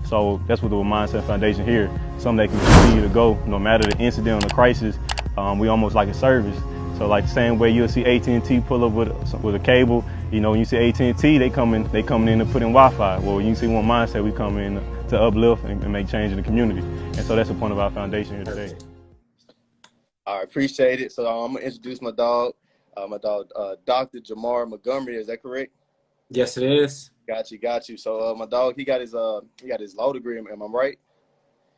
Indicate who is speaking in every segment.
Speaker 1: So that's what the OneMindSet Foundation here, something that can continue to go no matter the incident or the crisis. We almost like a service. So like the same way you'll see AT&T pull up with a cable, you know, when you see AT&T, they coming in to put in Wi-Fi. Well, you see OneMindSet, we come in to uplift and make change in the community. And so that's the point of our foundation here today.
Speaker 2: I appreciate it. So I'm gonna introduce my dog, Dr. Jamar Montgomery. Is that correct?
Speaker 3: Yes, it is.
Speaker 2: Got you. So my dog, he got his law degree. Am I right?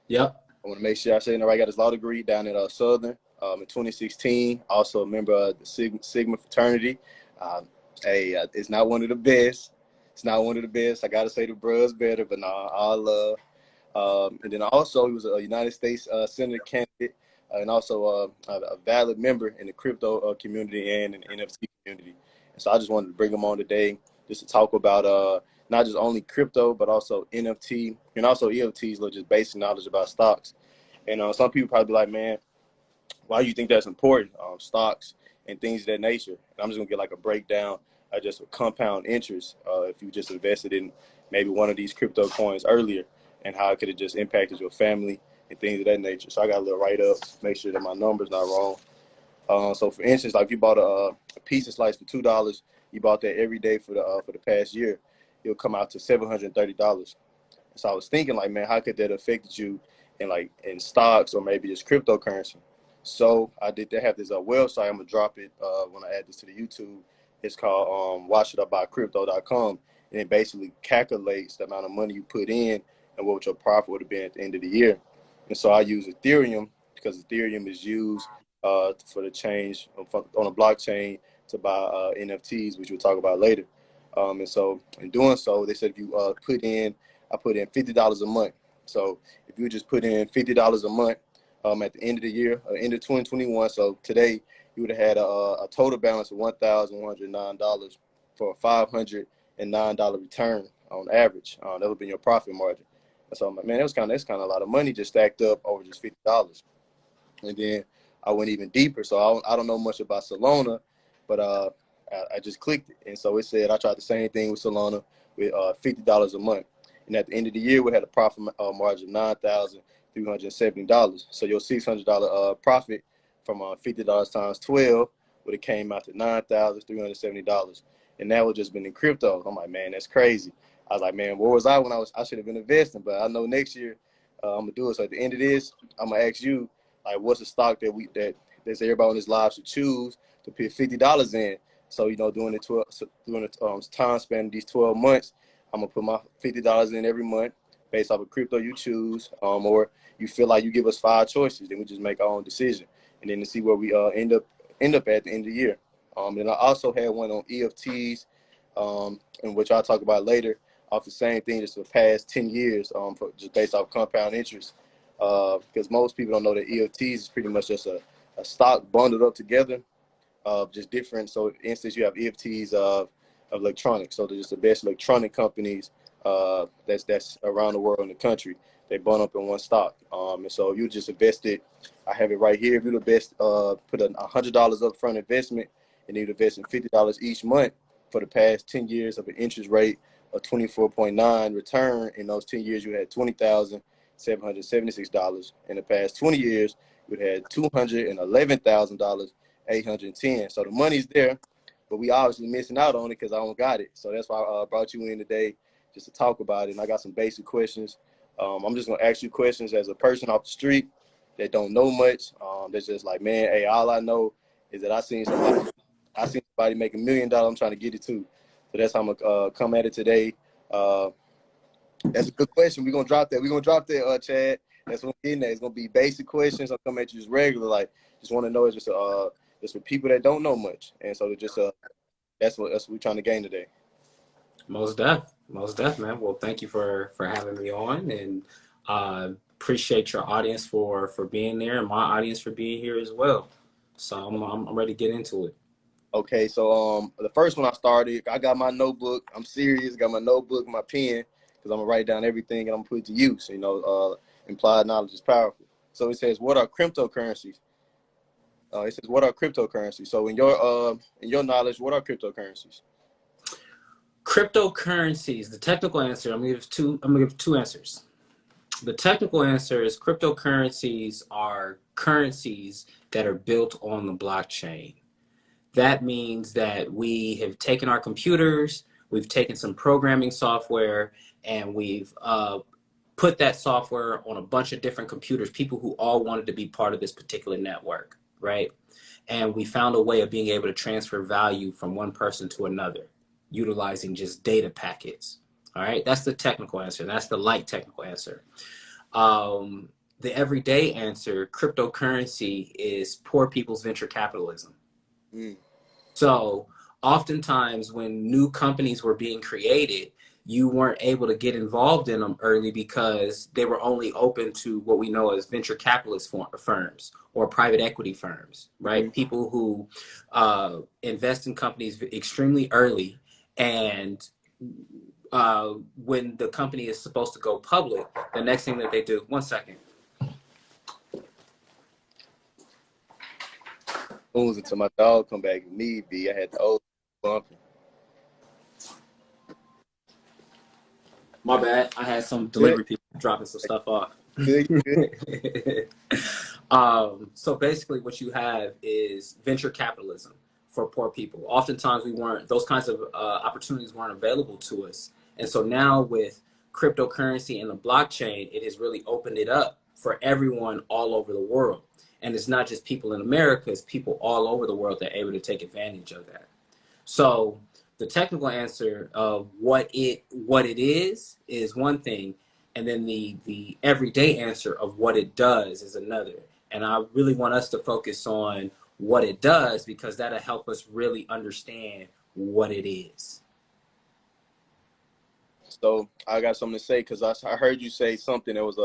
Speaker 3: Yep.
Speaker 2: I want to make sure I say it right. He got his law degree down at Southern in 2016. Also a member of the Sigma fraternity. It's not one of the best. It's not one of the best. I gotta say the bruh's better, but nah, all love. And then also he was a United States Senator candidate. And also a valid member in the crypto community and in the NFT community. And so I just wanted to bring him on today just to talk about not just only crypto, but also NFT and also EFTs, just basic knowledge about stocks. And some people probably be like, man, why do you think that's important? Stocks and things of that nature. And I'm just gonna get like a breakdown of just a compound interest if you just invested in maybe one of these crypto coins earlier and how it could have just impacted your family and things of that nature. So I got a little write up, make sure that my number's not wrong. So for instance, like if you bought a pizza slice for $2, you bought that every day for the past year, it'll come out to $730. So I was thinking like, man, how could that affect you in stocks or maybe just cryptocurrency? So I have this website. I'm gonna drop it when I add this to the YouTube. It's called whyshouldibuycrypto.com, and it basically calculates the amount of money you put in and what your profit would have been at the end of the year. And so I use Ethereum because Ethereum is used for the change on a blockchain to buy NFTs, which we'll talk about later. And so in doing so, they said if you I put in $50 a month. So if you just put in $50 a month at the end of the year, end of 2021, so today you would have had a total balance of $1,109 for a $509 return on average. That would have been your profit margin. So I'm like, man, that's kind of a lot of money just stacked up over just $50. And then I went even deeper. So I don't know much about Solana, but I just clicked it. And so it said I tried the same thing with Solana with $50 a month. And at the end of the year, we had a profit margin of $9,370. So your $600 profit from $50 times 12 would have came out to $9,370. And that would just been in crypto. I'm like, man, that's crazy. I was like, man, where was I when I should have been investing? But I know next year I'm gonna do it. So at the end of this, I'm gonna ask you, like, what's the stock that everybody on this live should choose to put $50 in? So during the time span of these 12 months, I'm gonna put my $50 in every month based off of crypto you choose, or you feel like you give us 5 choices, then we just make our own decision, and then to see where we end up at the end of the year. And I also had one on EFTs, and which I'll talk about later. Off the same thing just for the past 10 years, just based off compound interest. Because most people don't know that EFTs is pretty much just a stock bundled up together, just different. So, for instance, you have EFTs of electronics. So they're just the best electronic companies that's around the world in the country. They bundle up in one stock. And so you just invested. I have it right here. If you're the best, put a $100 upfront investment, and you invest in $50 each month for the past 10 years of an interest rate of 24.9 return. In those 10 years, you had $20,776. In the past 20 years, you had $211,810. So the money's there, but we obviously missing out on it because I don't got it. So that's why I brought you in today just to talk about it. And I got some basic questions. I'm just gonna ask you questions as a person off the street that don't know much. That's just like, man, hey, all I know is that I seen somebody make $1 million. I'm trying to get it too. So that's how I'm gonna come at it today. That's a good question. We're gonna drop that, Chad. That's what I'm getting at. It's gonna be basic questions. I'm coming at you just regular, like just want to know. It's just for people that don't know much, and so that's what we're trying to gain today.
Speaker 3: Most def, man. Well, thank you for having me on, and appreciate your audience for being there, and my audience for being here as well. So I'm ready to get into it.
Speaker 2: Okay, so the first one I started, I got my notebook. I'm serious. Got my notebook, my pen, because I'm gonna write down everything and I'm gonna put it to use. Implied knowledge is powerful. So it says, what are cryptocurrencies? It says, what are cryptocurrencies? So in your knowledge, what are cryptocurrencies?
Speaker 3: Cryptocurrencies. The technical answer. I'm gonna give two answers. The technical answer is cryptocurrencies are currencies that are built on the blockchain. That means that we have taken our computers, we've taken some programming software, and we've put that software on a bunch of different computers, people who all wanted to be part of this particular network, right? And we found a way of being able to transfer value from one person to another, utilizing just data packets. All right, that's the technical answer. That's the light technical answer. The everyday answer, cryptocurrency, is poor people's venture capitalism.
Speaker 2: Mm.
Speaker 3: So oftentimes when new companies were being created, you weren't able to get involved in them early because they were only open to what we know as venture capitalist firms or private equity firms, right?
Speaker 2: Mm-hmm.
Speaker 3: People who invest in companies extremely early, and when the company is supposed to go public, the next thing that they do, one second.
Speaker 2: Until my dog come back and need be, I had the old bumping.
Speaker 3: My bad. I had some delivery people dropping some stuff off.
Speaker 2: Good.
Speaker 3: So basically what you have is venture capitalism for poor people. Oftentimes those kinds of opportunities weren't available to us. And so now with cryptocurrency and the blockchain, it has really opened it up for everyone all over the world. And it's not just people in America, it's people all over the world that are able to take advantage of that. So the technical answer of what it is one thing, and then the everyday answer of what it does is another. And I really want us to focus on what it does, because that'll help us really understand what it is.
Speaker 2: So I got something to say, because I heard you say something that was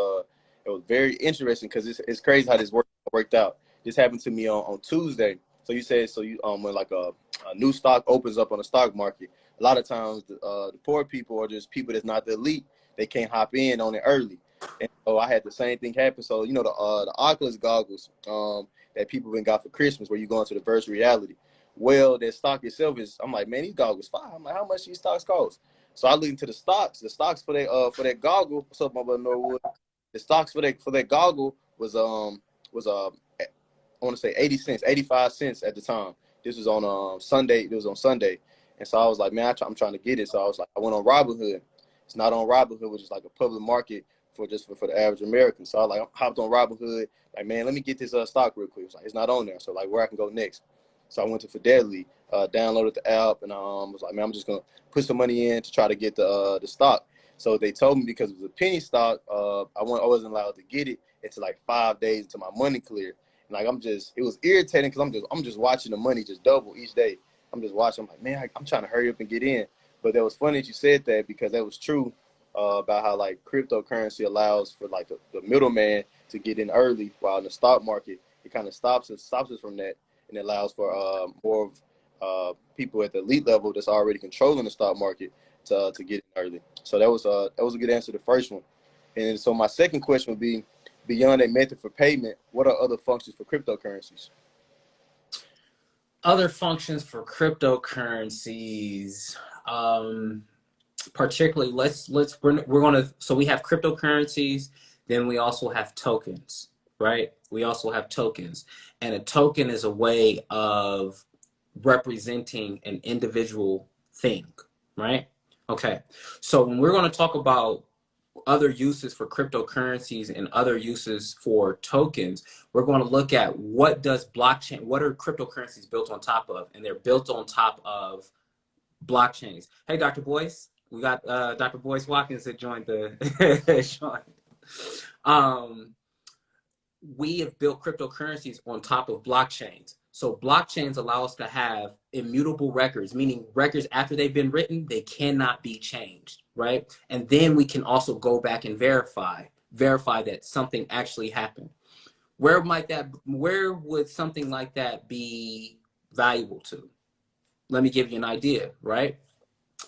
Speaker 2: very interesting, because it's crazy how this worked out. This happened to me on Tuesday. So you said, when like a new stock opens up on the stock market, a lot of times the poor people, or just people that's not the elite, they can't hop in on it early. And so I had the same thing happen. So the Oculus goggles that people been got for Christmas, where you go into the virtual reality. Well, that stock itself I'm like, man, these goggles fire. I'm like, how much these stocks cost? So I look into the stocks. The stocks for that goggle. What's up, my brother Norwood? The stocks for that goggle was I want to say 80 cents, 85 cents at the time. This was on Sunday. It was on Sunday. And so I was like, man, I'm trying to get it. So I was like, I went on Robinhood. It's not on Robinhood, which is like a public market for the average American. So I hopped on Robinhood. Like, man, let me get this stock real quick. It's not on there. So like, where I can go next. So I went to Fidelity, downloaded the app, and was like, man, I'm just gonna put some money in to try to get the stock. So they told me, because it was a penny stock, I wasn't allowed to get it until like 5 days until my money cleared. And like, it was irritating, because I'm just watching the money just double each day. I'm just watching. I'm like, man, I'm trying to hurry up and get in. But that was funny that you said that, because that was true about how like cryptocurrency allows for like the middleman to get in early, while in the stock market it kind of stops us from that, and it allows for more of people at the elite level that's already controlling the stock market to get in early. So that was a good answer to the first one. And so my second question would be, beyond a method for payment, what are other functions for cryptocurrencies?
Speaker 3: Other functions for cryptocurrencies, particularly we're going to, so we have cryptocurrencies, then we also have tokens, right? We also have tokens, and a token is a way of representing an individual thing, right? Okay, so when we're going to talk about other uses for cryptocurrencies and other uses for tokens, we're going to look at what are cryptocurrencies built on top of, and they're built on top of blockchains. Hey, Dr. Boyce, we got Dr. Boyce Watkins that joined the we have built cryptocurrencies on top of blockchains. So blockchains allow us to have immutable records, meaning records after they've been written, they cannot be changed, right? And then we can also go back and verify that something actually happened. Where would something like that be valuable to? Let me give you an idea, right?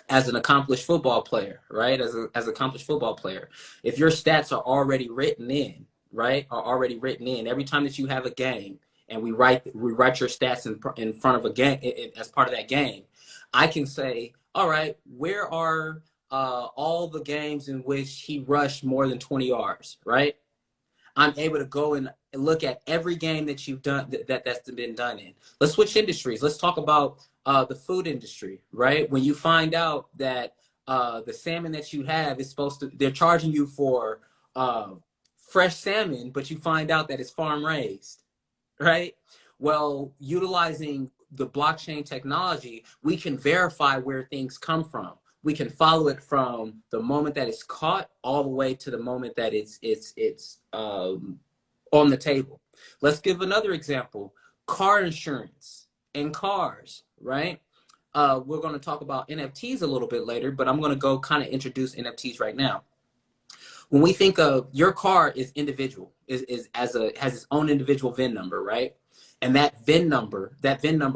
Speaker 3: As an accomplished football player, right? As an accomplished football player, if your stats are already written in, right? Every time that you have a game, and we write your stats in front of a game as part of that game, I can say, all right, where are all the games in which he rushed more than 20 yards, right? I'm able to go and look at every game that you've done that's been done in. Let's switch industries. Let's talk about the food industry, right? When you find out that the salmon that you have is they're charging you for fresh salmon, but you find out that it's farm raised, right? Well, utilizing the blockchain technology, we can verify where things come from. We can follow it from the moment that it's caught all the way to the moment that it's on the table. Let's give another example: car insurance and cars, right? We're going to talk about NFTs a little bit later, but I'm going to go kind of introduce NFTs right now. When we think of your car is individual, has its own individual VIN number, right? And that VIN number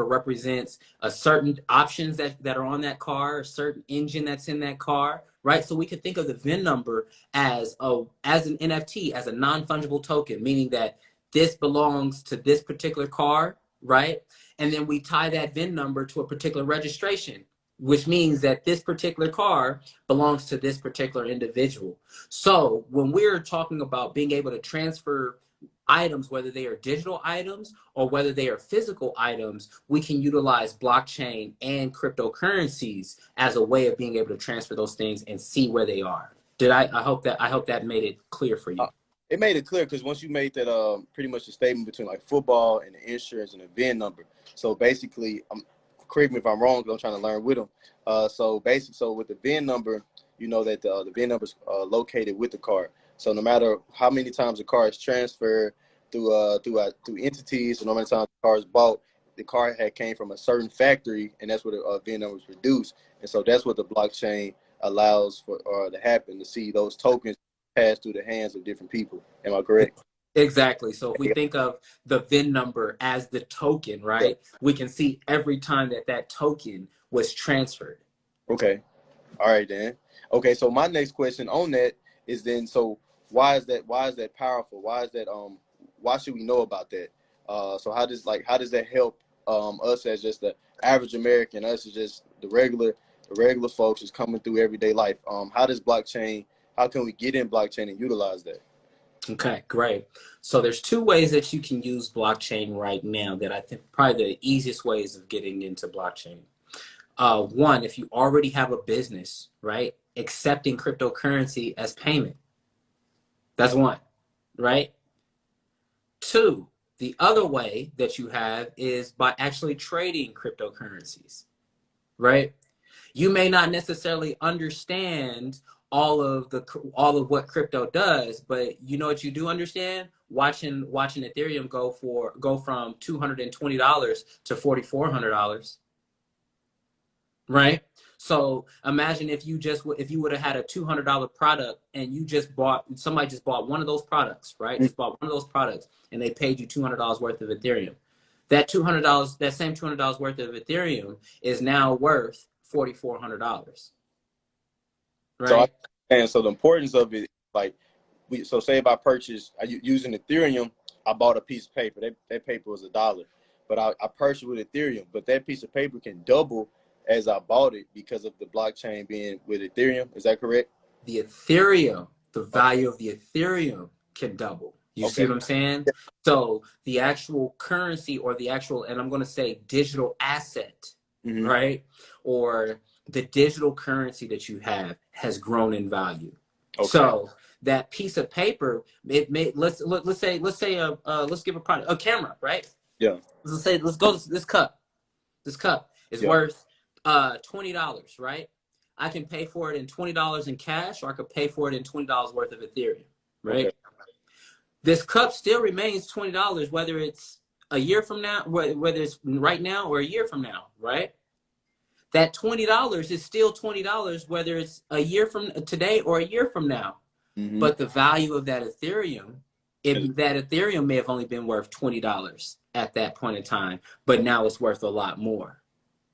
Speaker 3: represents a certain options that are on that car, a certain engine that's in that car, right? So we could think of the VIN number as an NFT, as a non-fungible token, meaning that this belongs to this particular car, right? And then we tie that VIN number to a particular registration, which means that this particular car belongs to this particular individual. So when we're talking about being able to transfer items, whether they are digital items or whether they are physical items, we can utilize blockchain and cryptocurrencies as a way of being able to transfer those things and see where they are. I hope that made it clear for you.
Speaker 2: It made it clear, because once you made that pretty much a statement between like football and the insurance and the VIN number. So basically, correct me if I'm wrong, because I'm trying to learn with them. So with the VIN number, you know that the VIN number is located with the car. So no matter how many times the car is transferred through entities, and no matter how many times the car is bought, the car came from a certain factory, and that's where the VIN number is produced. And so that's what the blockchain allows for to happen, to see those tokens pass through the hands of different people. Am I correct?
Speaker 3: Exactly. So if we think of the VIN number as the token, right, we can see every time that token was transferred.
Speaker 2: Okay. All right, then. Okay, so my next question on that is then, so why is that powerful? Why should we know about that? So how does that help us as just the average American, us as just the regular folks is coming through everyday life? How can we get in blockchain and utilize that?
Speaker 3: Okay, great. So there's two ways that you can use blockchain right now that I think probably the easiest ways of getting into blockchain. One, if you already have a business, right, accepting cryptocurrency as payment. That's one, right? Two, the other way that you have is by actually trading cryptocurrencies, right? You may not necessarily understand all of what crypto does, but you know what you do understand? Watching Ethereum go from $220 to $4,400, right? So imagine if you would have had a $200 product and somebody just bought one of those products, right? Just bought one of those products and they paid you $200 worth of Ethereum. That same $200 worth of Ethereum is now worth $4,400. Right.
Speaker 2: So the importance of it, say if I purchased using Ethereum, I bought a piece of paper. That paper was $1, but I purchased with Ethereum. But that piece of paper can double as I bought it because of the blockchain being with Ethereum. Is that correct?
Speaker 3: The value of the Ethereum can double. You see what I'm saying? So the actual currency or and I'm going to say digital asset, right? Or the digital currency that you have has grown in value. Okay. So that piece of paper, let's give a product, a camera, right?
Speaker 2: Yeah.
Speaker 3: Let's go this cup. This cup is worth $20, right? I can pay for it in $20 in cash, or I could pay for it in $20 worth of Ethereum, right? Okay. This cup still remains $20, whether it's a year from now, whether it's right now or a year from now, right? That $20 is still $20, whether it's a year from today or a year from now. Mm-hmm. But the value of that Ethereum, that Ethereum may have only been worth $20 at that point in time, but now it's worth a lot more.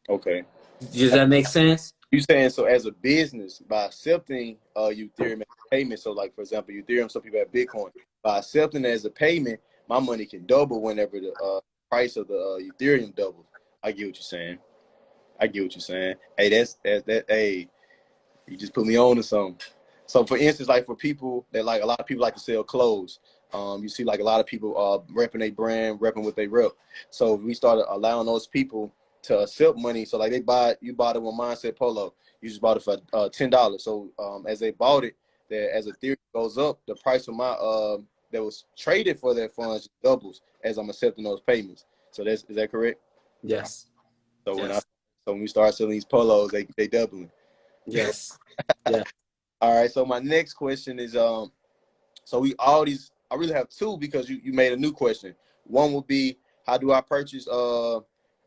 Speaker 2: Okay.
Speaker 3: Does that make sense?
Speaker 2: You saying, so as a business, by accepting Ethereum as a payment, so like for example, Ethereum, some people have Bitcoin, by accepting it as a payment, my money can double whenever the price of the Ethereum doubles. I get what you're saying. Hey, hey, You just put me on to something. So for instance, like for people that like, a lot of people like to sell clothes. You see like a lot of people repping their brand, repping what they rep. So we started allowing those people to accept money. So like you bought the OneMindSet polo. You just bought it for $10. So as they bought it, as Ethereum goes up, the price of my that was traded for their funds doubles as I'm accepting those payments. So is that correct?
Speaker 3: Yes.
Speaker 2: So
Speaker 3: Yes.
Speaker 2: when we start selling these polos, they doubling.
Speaker 3: Yes. Yeah.
Speaker 2: All right. So my next question is so I really have two because you made a new question. One would be, how do I purchase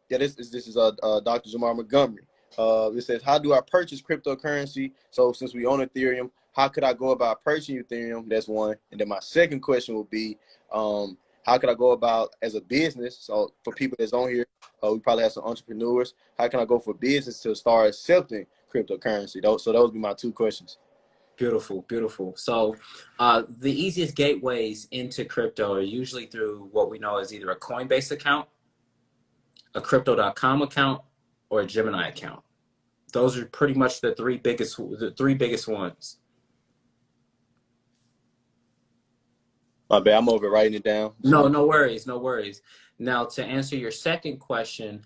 Speaker 2: this is Dr. Jamar Montgomery. It says, how do I purchase cryptocurrency? So since we own Ethereum, how could I go about purchasing Ethereum? That's one. And then my second question would be, how could I go about as a business? So for people that's on here, we probably have some entrepreneurs. How can I go for business to start accepting cryptocurrency? So those would be my two questions.
Speaker 3: Beautiful, beautiful. So the easiest gateways into crypto are usually through what we know as either a Coinbase account, a Crypto.com account, or a Gemini account. Those are pretty much the three biggest ones.
Speaker 2: My bad, I'm over writing it down.
Speaker 3: No worries, no worries. Now, to answer your second question,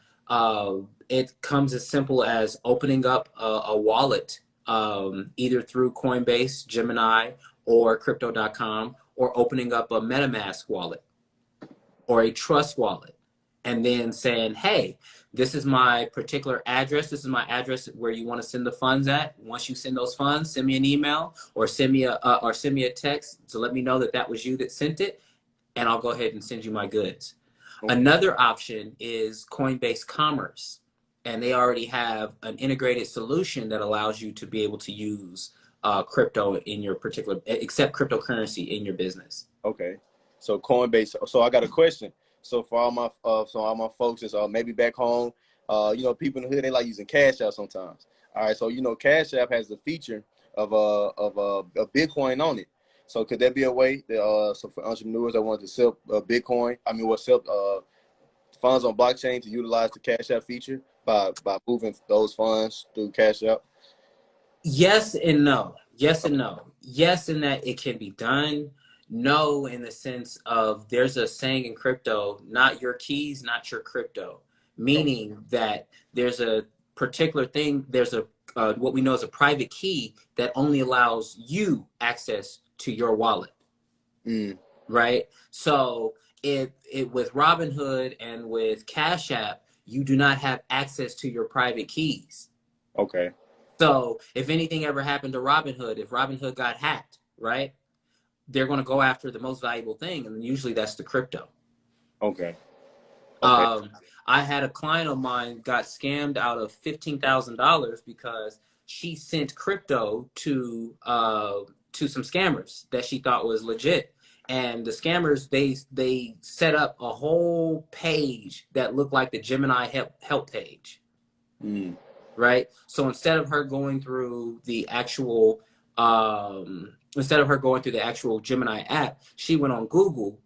Speaker 3: it comes as simple as opening up a wallet, either through Coinbase, Gemini, or Crypto.com, or opening up a MetaMask wallet or a Trust wallet, and then saying, hey, this is my particular address. This is my address where you want to send the funds at. Once you send those funds, send me an email or send me a text to let me know that was you that sent it, and I'll go ahead and send you my goods. Okay. Another option is Coinbase Commerce, and they already have an integrated solution that allows you to be able to use crypto in your particular, accept cryptocurrency in your business.
Speaker 2: Okay, so Coinbase. So I got a question. So for all my folks that's maybe back home, people in the hood, they like using Cash App sometimes. All right, so Cash App has the feature of a Bitcoin on it. So could that be a way that so for entrepreneurs that want to sell Bitcoin, sell funds on blockchain to utilize the Cash App feature by moving those funds through Cash App?
Speaker 3: Yes and no. Yes and no. Yes, in that it can be done. No, in the sense of there's a saying in crypto, not your keys, not your crypto, meaning that there's a particular thing, there's a what we know as a private key that only allows you access to your wallet, right? So if with Robinhood and with Cash App, you do not have access to your private keys.
Speaker 2: Okay. So
Speaker 3: if anything ever happened to Robinhood, if Robinhood got hacked, right, they're going to go after the most valuable thing, and usually that's the crypto.
Speaker 2: Okay.
Speaker 3: I had a client of mine got scammed out of $15,000 because she sent crypto to some scammers that she thought was legit, and the scammers they set up a whole page that looked like the Gemini help page. Right? So instead of her going through the actual Gemini app, she went on Google.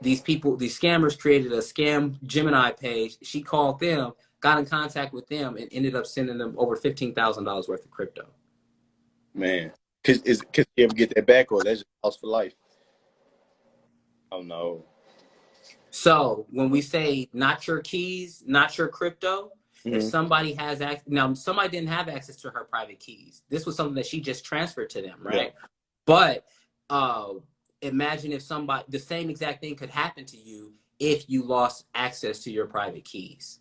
Speaker 3: These scammers created a scam Gemini page. She called them, got in contact with them, and ended up sending them over $15,000 worth of crypto.
Speaker 2: Man, could you ever get that back, or that's just lost for life? Oh no.
Speaker 3: So when we say not your keys, not your crypto, if somebody has access, now somebody didn't have access to her private keys. This was something that she just transferred to them, right? Yeah. But imagine if the same exact thing could happen to you if you lost access to your private keys.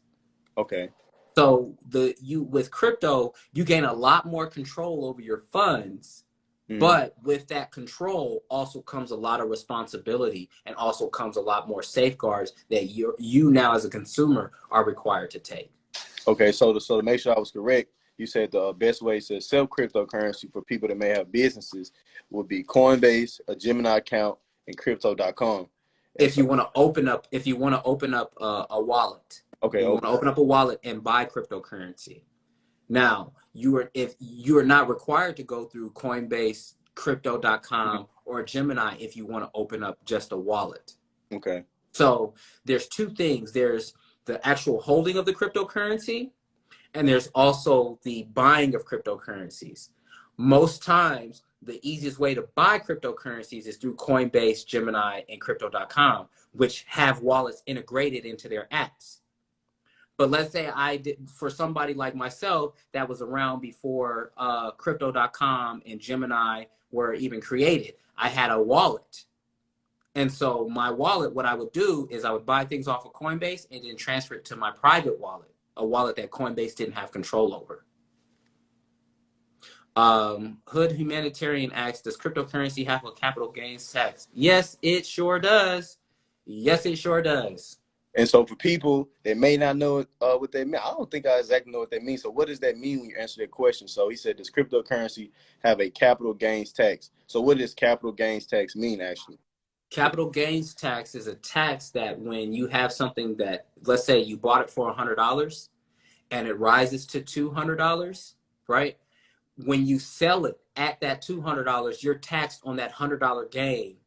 Speaker 2: Okay.
Speaker 3: So with crypto, you gain a lot more control over your funds, but with that control also comes a lot of responsibility, and also comes a lot more safeguards that you now as a consumer are required to take.
Speaker 2: Okay, so to make sure I was correct, you said the best ways to sell cryptocurrency for people that may have businesses would be Coinbase, a Gemini account, and Crypto.com.
Speaker 3: If you want to open up a wallet,
Speaker 2: okay,
Speaker 3: you want to open up a wallet and buy cryptocurrency. Now, if you are not required to go through Coinbase, Crypto.com, or Gemini if you want to open up just a wallet.
Speaker 2: Okay.
Speaker 3: So there's two things. There's the actual holding of the cryptocurrency, And there's also the buying of cryptocurrencies. Most times, the easiest way to buy cryptocurrencies is through Coinbase, Gemini, and Crypto.com, which have wallets integrated into their apps. But let's say I did, for somebody like myself that was around before Crypto.com and Gemini were even created, I had a wallet. And so my wallet, what I would do is I would buy things off of Coinbase and then transfer it to my private wallet, a wallet that Coinbase didn't have control over. Hood Humanitarian asks, does cryptocurrency have a capital gains tax? Yes, it sure does. Yes, it sure does.
Speaker 2: And so for people that may not know what they mean, I don't think I exactly know what they mean. So what does that mean when you answer that question? So he said, does cryptocurrency have a capital gains tax? So what does capital gains tax mean, actually?
Speaker 3: Capital gains tax is a tax that when you have something that, let's say you bought it for $100 and it rises to $200, right? When you sell it at that $200, you're taxed on that $100 gain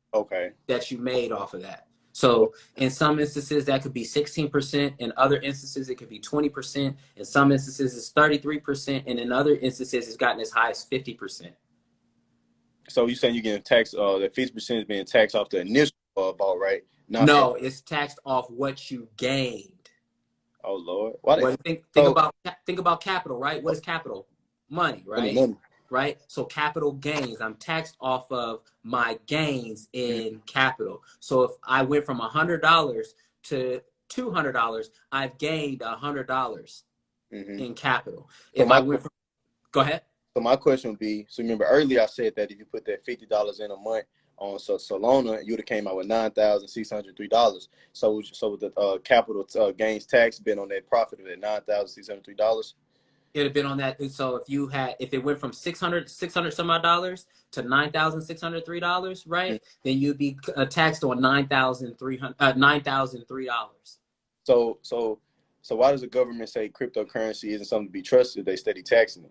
Speaker 3: that you made off of that. So in some instances, that could be 16%. In other instances, it could be 20%. In some instances, it's 33%. And in other instances, it's gotten as high as 50%.
Speaker 2: So you're saying you're getting taxed, that 50% is being taxed off the initial ball, right?
Speaker 3: No, it's taxed off what you gained.
Speaker 2: Oh, Lord.
Speaker 3: Well, think about capital, right? What is capital? Money, right?
Speaker 2: Money.
Speaker 3: Right? So capital gains, I'm taxed off of my gains in capital. So if I went from $100 to $200, I've gained $100 in capital.
Speaker 2: So
Speaker 3: go ahead.
Speaker 2: So my question would be, so remember earlier I said that if you put that $50 in a month on Solana, you would have came out with $9,603. So with the capital gains tax been on that profit of that $9,603?
Speaker 3: It'd have been on that. So if it went from $600 some odd dollars to $9,603, right? Then you'd be taxed on $9,003.
Speaker 2: So why does the government say cryptocurrency isn't something to be trusted? They steady taxing it.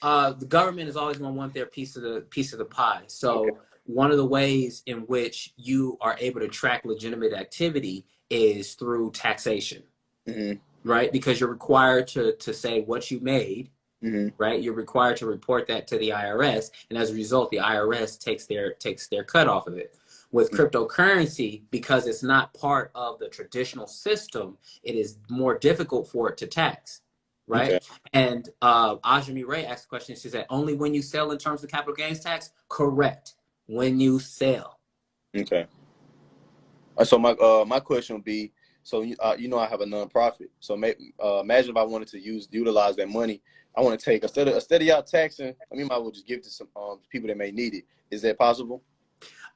Speaker 3: The government is always going to want their piece of the pie. So one of the ways in which you are able to track legitimate activity is through taxation. Right? Because you're required to say what you made, right? You're required to report that to the IRS. And as a result, the IRS takes their cut off of it. With cryptocurrency, because it's not part of the traditional system, it is more difficult for it to tax, right? And Ajami Ray asked a question. She said, only when you sell in terms of capital gains tax? Correct. When you sell.
Speaker 2: Okay. So my question would be, so you know I have a nonprofit. So imagine if I wanted to utilize that money. I want to take instead of y'all taxing, I mean, I will just give it to some people that may need it. Is that possible?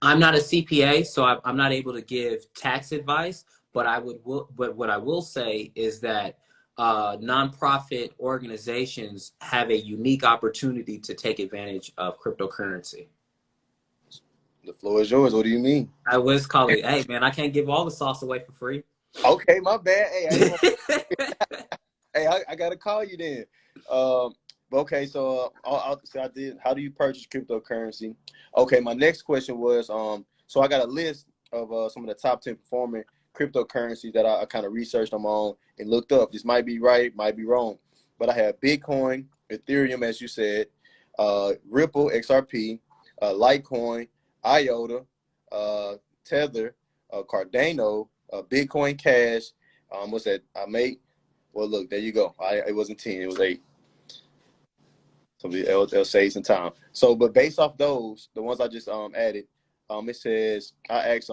Speaker 3: I'm not a CPA, so I'm not able to give tax advice. But what I will say is that nonprofit organizations have a unique opportunity to take advantage of cryptocurrency.
Speaker 2: The floor is yours. What do you mean?
Speaker 3: I was calling. Hey, man, I can't give all the sauce away for free.
Speaker 2: Okay, my bad. Hey, I gotta call you then. Okay, so I did. How do you purchase cryptocurrency? Okay, my next question was so I got a list of some of the top 10 performing cryptocurrencies that I kind of researched them on and looked up. This might be right, might be wrong, but I have Bitcoin, Ethereum, as you said, Ripple, XRP, Litecoin, IOTA, Tether, Cardano, Bitcoin Cash. What's that? Well, look, there you go. It wasn't 10, it was 8. So they'll save some time. So, but based off those, the ones I just added, it says I asked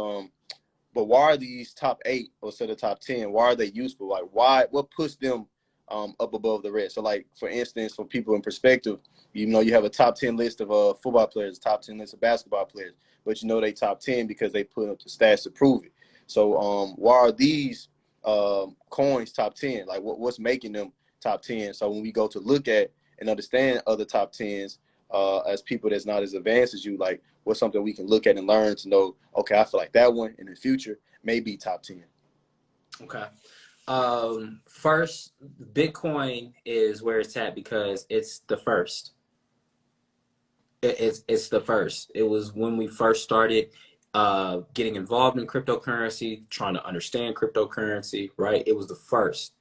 Speaker 2: but why are these top 8 instead of top 10? Why are they useful? Like, what puts them up above the rest? So, like, for instance, for people in perspective, you know, you have a top 10 list of football players, top 10 list of basketball players, but you know they top 10 because they put up the stats to prove it. So, why are these coins top 10? Like, what's making them top 10? So when we go to look at and understand other top 10s as people that's not as advanced as you, like, what's something we can look at and learn to know, okay, I feel like that one in the future may be top 10.
Speaker 3: Okay. First, Bitcoin is where it's at because it's the first. It's the first. It was when we first started getting involved in cryptocurrency, trying to understand cryptocurrency, right? It was the first.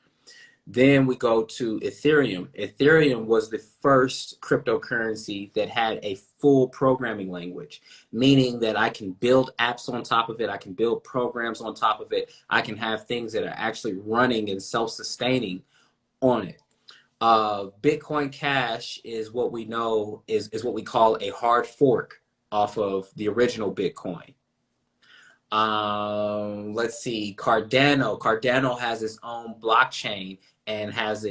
Speaker 3: Then we go to Ethereum. Ethereum was the first cryptocurrency that had a full programming language, meaning that I can build apps on top of it. I can build programs on top of it. I can have things that are actually running and self-sustaining on it. Bitcoin Cash is what we know is what we call a hard fork off of the original Bitcoin. Let's see, Cardano. Cardano has its own blockchain and has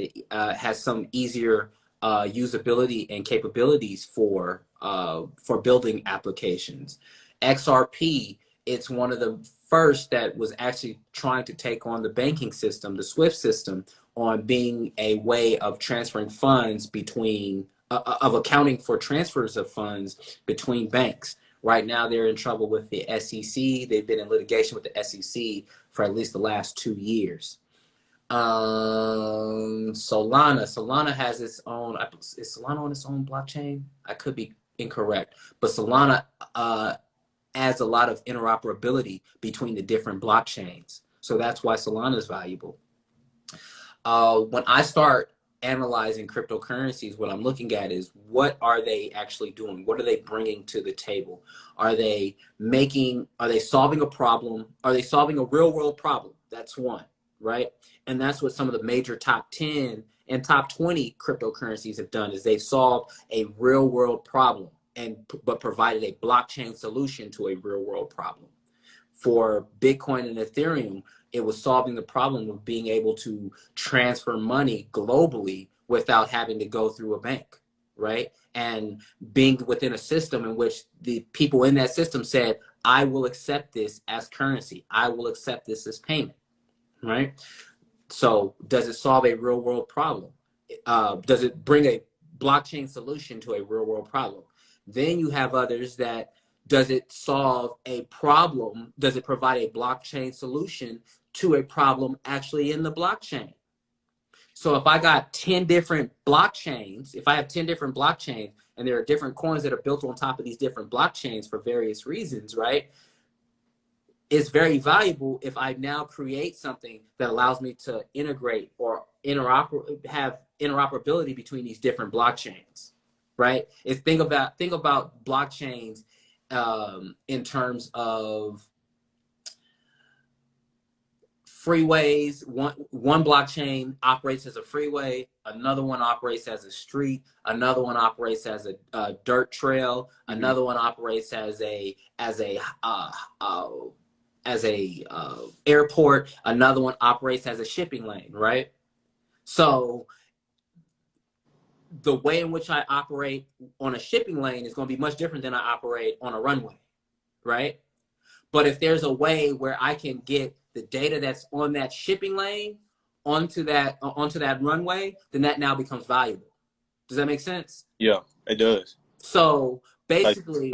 Speaker 3: some easier usability and capabilities for building applications. XRP, it's one of the first that was actually trying to take on the banking system, the SWIFT system, on being a way of transferring funds between of accounting for transfers of funds between banks. Right now, they're in trouble with the SEC. They've been in litigation with the SEC for at least the last 2 years. Solana has its own. Is Solana on its own blockchain? I could be incorrect, but Solana adds a lot of interoperability between the different blockchains. So that's why Solana is valuable. When I start analyzing cryptocurrencies, what I'm looking at is what are they actually doing? What are they bringing to the table? Are they solving a problem? Are they solving a real world problem? That's one, right? And that's what some of the major top 10 and top 20 cryptocurrencies have done, is they've solved a real world problem but provided a blockchain solution to a real world problem. For Bitcoin and Ethereum, it was solving the problem of being able to transfer money globally without having to go through a bank, right? And being within a system in which the people in that system said, I will accept this as currency. I will accept this as payment, right? So does it solve a real world problem? Does it bring a blockchain solution to a real world problem? Then you have others that, does it solve a problem? Does it provide a blockchain solution to a problem actually in the blockchain? So if I got 10 different blockchains, if I have 10 different blockchains and there are different coins that are built on top of these different blockchains for various reasons, right? It's very valuable if I now create something that allows me to integrate or have interoperability between these different blockchains, right? Think about blockchains in terms of freeways. One blockchain operates as a freeway, another one operates as a street, another one operates as a dirt trail, another one operates as a airport, another one operates as a shipping lane, right? So the way in which I operate on a shipping lane is going to be much different than I operate on a runway, right? But if there's a way where I can get the data that's on that shipping lane onto that runway, then that now becomes valuable. Does that make sense?
Speaker 2: Yeah, it does.
Speaker 3: So basically,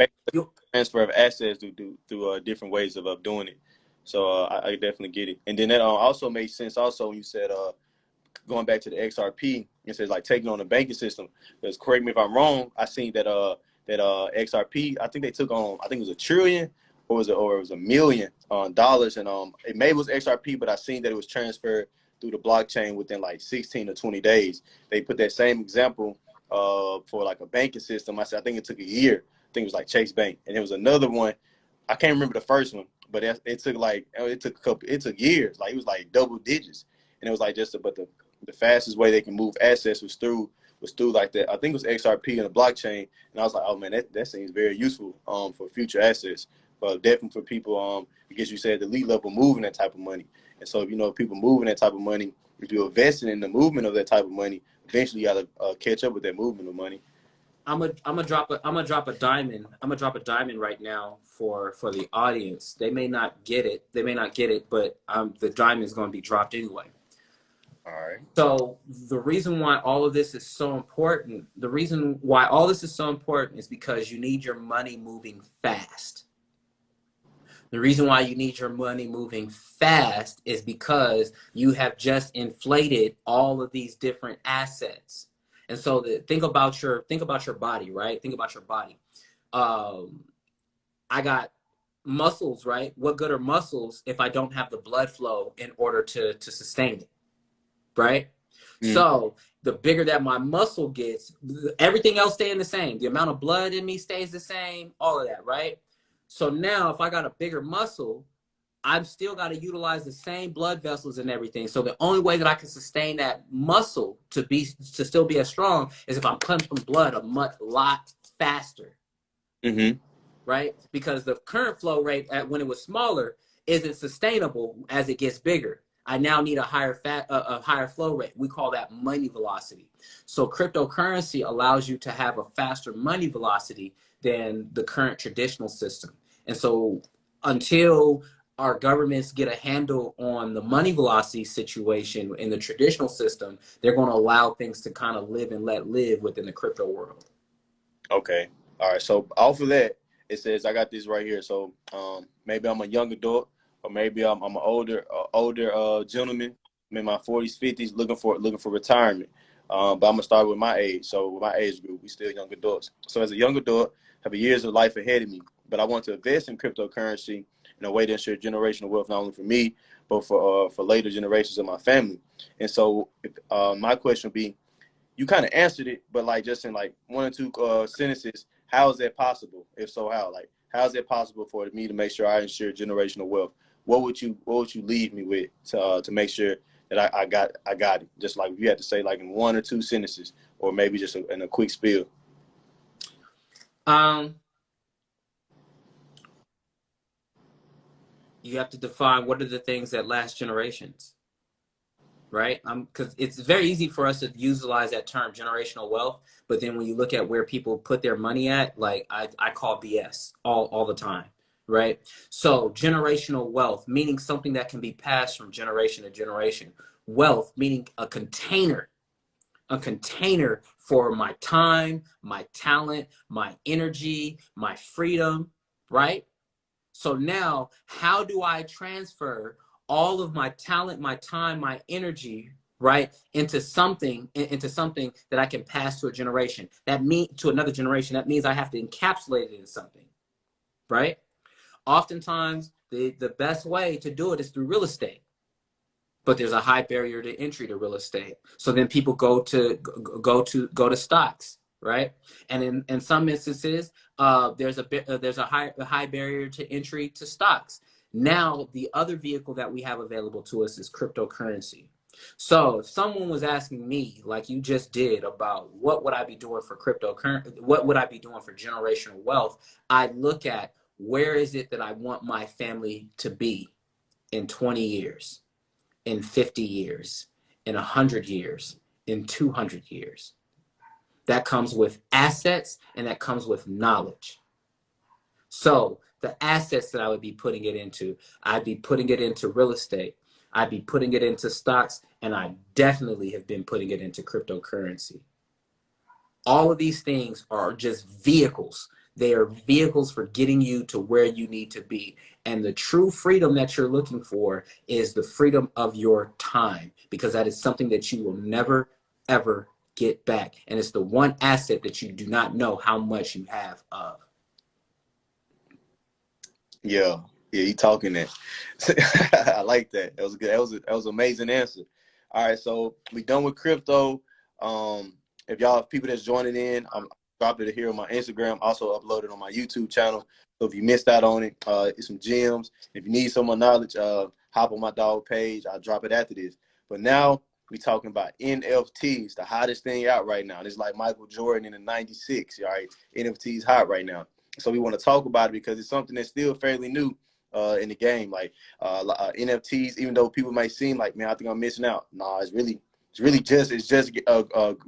Speaker 2: transfer of assets through different ways of doing it. So I definitely get it. And then that also made sense. Also, when you said going back to the XRP, it says like taking on the banking system. Because correct me if I'm wrong, I seen that XRP, I think they took on, I think it was $1 trillion or it was $1 million dollars, and it maybe was XRP, but I seen that it was transferred through the blockchain within like 16 to 20 days. They put that same example for like a banking system. I think it took a year. I think it was like Chase Bank, and there was another one. I can't remember the first one, but it took years. Like it was like double digits, and it was like but the fastest way they can move assets was through like that. I think it was XRP and the blockchain, and I was like, oh man, that seems very useful for future assets, but definitely for people because you said the elite level moving that type of money, and so if people moving that type of money, if you're investing in the movement of that type of money, eventually you got to catch up with that movement of money.
Speaker 3: I'm gonna drop a diamond. I'm gonna drop a diamond right now for the audience. They may not get it. But the diamond is going to be dropped anyway.
Speaker 2: All right.
Speaker 3: So the reason why all of this is so important, is because you need your money moving fast. The reason why you need your money moving fast is because you have just inflated all of these different assets. And so think about your body, right? Think about your body. I got muscles, right? What good are muscles if I don't have the blood flow in order to sustain it, right? So the bigger that my muscle gets, everything else staying the same. The amount of blood in me stays the same, all of that, right? So now if I got a bigger muscle, I've still got to utilize the same blood vessels and everything. So the only way that I can sustain that muscle to still be as strong is if I'm pumping blood a lot faster. Right? Because the current flow rate when it was smaller isn't sustainable as it gets bigger. I now need a higher flow rate. We call that money velocity. So cryptocurrency allows you to have a faster money velocity than the current traditional system. And so until our governments get a handle on the money velocity situation in the traditional system, they're going to allow things to kind of live and let live within the crypto world.
Speaker 2: Okay. All right. So off of that, it says I got this right here. So maybe I'm a young adult, or maybe I'm an older gentleman. I'm in my 40s, 50s, looking for retirement. But I'm gonna start with my age. So with my age group, we still young adults. So as a young adult, I have years of life ahead of me. But I want to invest in cryptocurrency in a way to ensure generational wealth, not only for me, but for later generations of my family. And so my question would be, you kind of answered it, but like just in like one or two sentences, how is that possible? If so, how? Like, how is it possible for me to make sure I ensure generational wealth? What would you leave me with to make sure that I got it? Just like you had to say, like in one or two sentences, or maybe just in a quick spiel.
Speaker 3: You have to define what are the things that last generations, right? Because it's very easy for us to utilize that term generational wealth, but then when you look at where people put their money at, like I call BS all the time, right? So generational wealth, meaning something that can be passed from generation to generation. Wealth, meaning a container for my time, my talent, my energy, my freedom, right? So now, how do I transfer all of my talent, my time, my energy, right, into something that I can pass to a generation? To another generation. That means I have to encapsulate it in something, right? Oftentimes, the best way to do it is through real estate, but there's a high barrier to entry to real estate. So then people go to stocks. Right, and in some instances, there's a high barrier to entry to stocks. Now, the other vehicle that we have available to us is cryptocurrency. So, if someone was asking me, like you just did, about what would I be doing for cryptocurrency, what would I be doing for generational wealth, I'd look at where is it that I want my family to be in 20 years, in 50 years, in 100 years, in 200 years. That comes with assets and that comes with knowledge. So the assets that I would be putting it into, I'd be putting it into real estate. I'd be putting it into stocks, and I definitely have been putting it into cryptocurrency. All of these things are just vehicles. They are vehicles for getting you to where you need to be. And the true freedom that you're looking for is the freedom of your time, because that is something that you will never, ever get back. And it's the one asset that you do not know how much you have of.
Speaker 2: Yeah, you talking that. I like that. That was good. That was an amazing answer. All right, so we done with crypto. If y'all have people that's joining in, I'm dropped it here on my Instagram, also uploaded on my YouTube channel. So if you missed out on it, it's some gems. If you need some more knowledge, hop on my dog page. I'll drop it after this. But now we talking about NFTs, the hottest thing out right now. It's like Michael Jordan in the '96. All right, NFTs hot right now. So we want to talk about it because it's something that's still fairly new in the game. Like NFTs, even though people might seem like, man, I think I'm missing out. Nah, it's just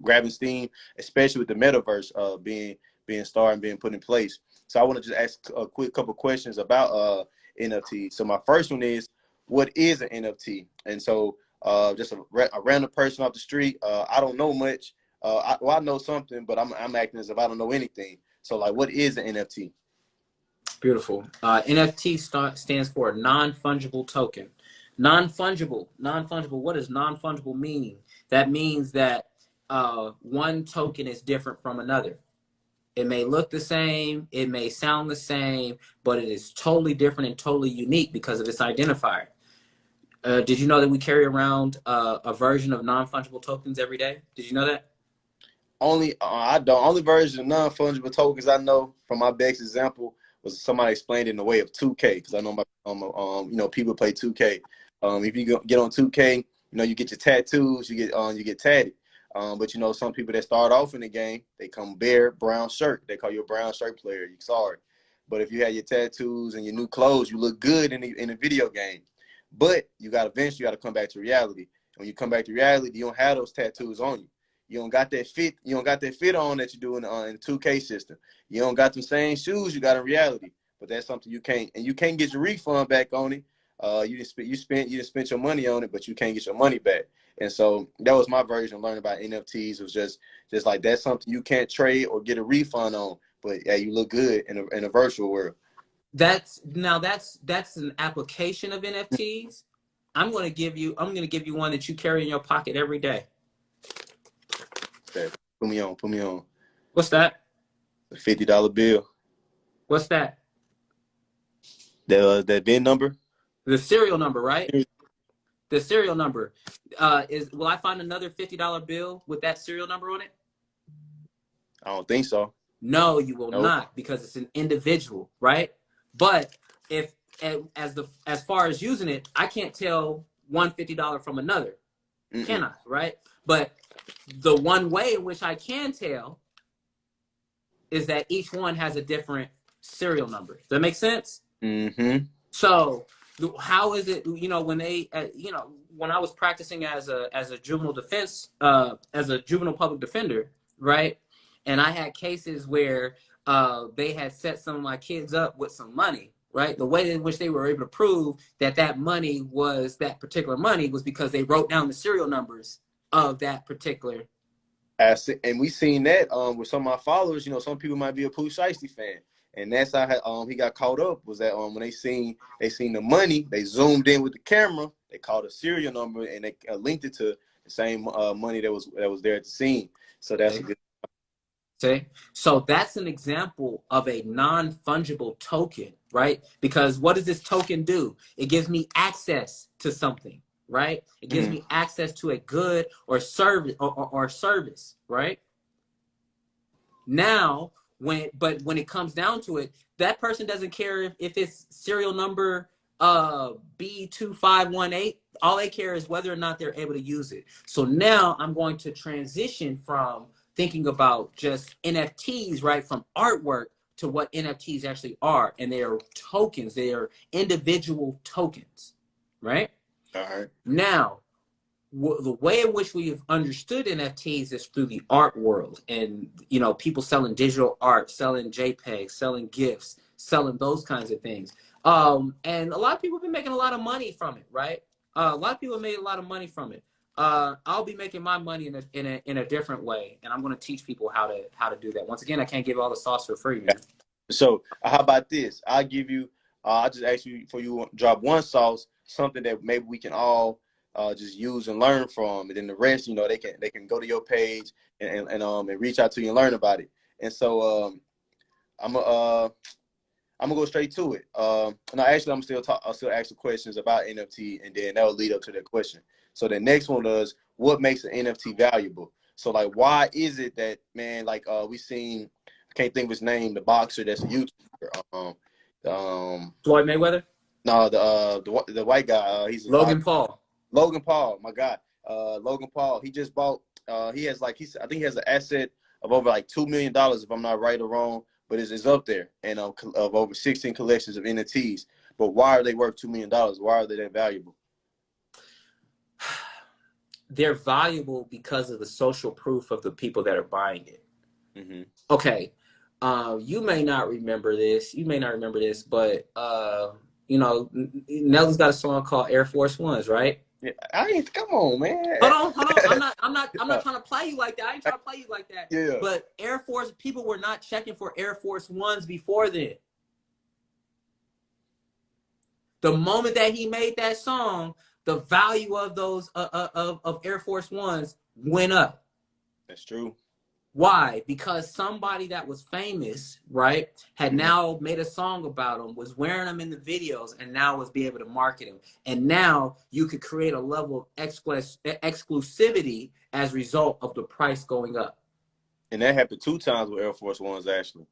Speaker 2: grabbing steam, especially with the metaverse being started and being put in place. So I want to just ask a quick couple questions about NFTs. So my first one is, what is an NFT? And so just a random person off the street, I don't know much. I know something, but I'm acting as if I don't know anything. So, like, what is an NFT?
Speaker 3: Beautiful. NFT stands for non-fungible token. Non-fungible. What does non-fungible mean? That means that one token is different from another. It may look the same, it may sound the same, but it is totally different and totally unique because of its identifier. Did you know that we carry around a version of non-fungible tokens every day? Did you know that?
Speaker 2: I don't. Only version of non-fungible tokens I know from my best example was somebody explained it in the way of 2K, because I know people play 2K. If you get on 2K, you get your tattoos, you get tatted. But some people that start off in the game, they come bare brown shirt. They call you a brown shirt player. You sorry. But if you have your tattoos and your new clothes, you look good in a video game. But eventually you got to come back to reality. When you come back to reality, you don't have those tattoos on you. You don't got that fit. You don't got that fit on that you do in the 2K system. You don't got the same shoes you got in reality. But that's something you can't get your refund back on it. You spent your money on it, but you can't get your money back. And so that was my version of learning about NFTs. It was just like, that's something you can't trade or get a refund on. But yeah, you look good in a virtual world.
Speaker 3: That's an application of NFTs. I'm gonna give you one that you carry in your pocket every day.
Speaker 2: Okay. Put me on.
Speaker 3: What's that?
Speaker 2: A $50 bill.
Speaker 3: What's that?
Speaker 2: That VIN number?
Speaker 3: The serial number, right? The serial number. Will I find another $50 bill with that serial number on it?
Speaker 2: I don't think so.
Speaker 3: No, you will
Speaker 2: Nope.
Speaker 3: not, because it's an individual, right? But as far as using it, I can't tell one $50 from another. Can I? Right? But the one way in which I can tell is that each one has a different serial number. Does that make sense?
Speaker 2: Mm-hmm.
Speaker 3: So how is it, when they, when I was practicing as a juvenile defense, as a juvenile public defender, right? And I had cases where they had set some of my kids up with some money, right? The way in which they were able to prove that that particular money was because they wrote down the serial numbers of that particular.
Speaker 2: And we seen that with some of my followers. Some people might be a Pooh Shiesty fan, and that's how he got caught up. Was that when they seen the money, they zoomed in with the camera, they called a serial number, and they linked it to the same money that was there at the scene. So that's a good.
Speaker 3: Okay, so that's an example of a non-fungible token, right? Because what does this token do? It gives me access to something, right? It gives me access to a good or service or service, right? Now, when it comes down to it, that person doesn't care if it's serial number B2518. All they care is whether or not they're able to use it. So now I'm going to transition from thinking about just NFTs, right, from artwork to what NFTs actually are. And they are tokens. They are individual tokens, right?
Speaker 2: All right.
Speaker 3: Now, the way in which we've understood NFTs is through the art world, and people selling digital art, selling JPEGs, selling GIFs, selling those kinds of things. And a lot of people have been making a lot of money from it, right? A lot of people have made a lot of money from it. I'll be making my money in a different way, and I'm going to teach people how to do that. Once again, I can't give all the sauce for free, man.
Speaker 2: So how about this? I'll give you. I'll just ask you for you to drop one sauce, something that maybe we can all just use and learn from, and then the rest, they can go to your page and reach out to you and learn about it. And so I'm gonna go straight to it. No, actually, I'll still ask the questions about NFT, and then that will lead up to that question. So the next one is, what makes an NFT valuable? So like, why is it that, man, like we seen, I can't think of his name, the boxer that's a YouTuber.
Speaker 3: Floyd Mayweather?
Speaker 2: No, the white guy. He's
Speaker 3: Logan Paul.
Speaker 2: Logan Paul, my God. Logan Paul. He just bought. I think he has an asset of over like $2 million, if I'm not right or wrong, but it's up there, and of over 16 collections of NFTs. But why are they worth $2 million? Why are they that valuable?
Speaker 3: They're valuable because of the social proof of the people that are buying it.
Speaker 2: Mm-hmm.
Speaker 3: Okay. You may not remember this. But Nelly's got a song called Air Force Ones, right?
Speaker 2: Yeah, come on, man.
Speaker 3: Hold on. I'm not trying to play you like that. I ain't trying to play you like that.
Speaker 2: Yeah.
Speaker 3: But Air Force people were not checking for Air Force Ones before then. The moment that he made that song, the value of those of Air Force Ones went up.
Speaker 2: That's true.
Speaker 3: Why? Because somebody that was famous, right, had now made a song about them, was wearing them in the videos, and now was be able to market them. And now you could create a level of exclusivity as a result of the price going up.
Speaker 2: And that happened 2 times with Air Force Ones, actually.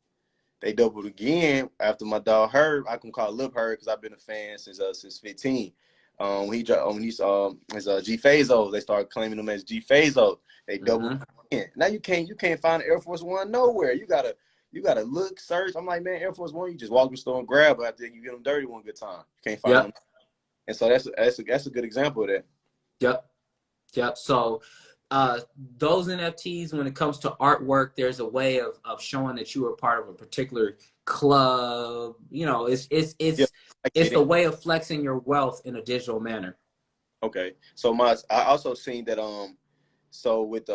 Speaker 2: They doubled again after my dog Herb. I can call Lip Herb because I've been a fan since 15. When he dropped on his G Fazos, they started claiming them as G Fazos. They doubled again. Now you can't find an Air Force One nowhere. You gotta look, search. I'm like, man, Air Force One, you just walk to the store and grab it after you get them dirty one good time. You can't find them. And so that's a good example of that.
Speaker 3: Yep. So those NFTs, when it comes to artwork, there's a way of showing that you are part of a particular club. You know, it's the way of flexing your wealth in a digital manner.
Speaker 2: Okay. So I also seen that so with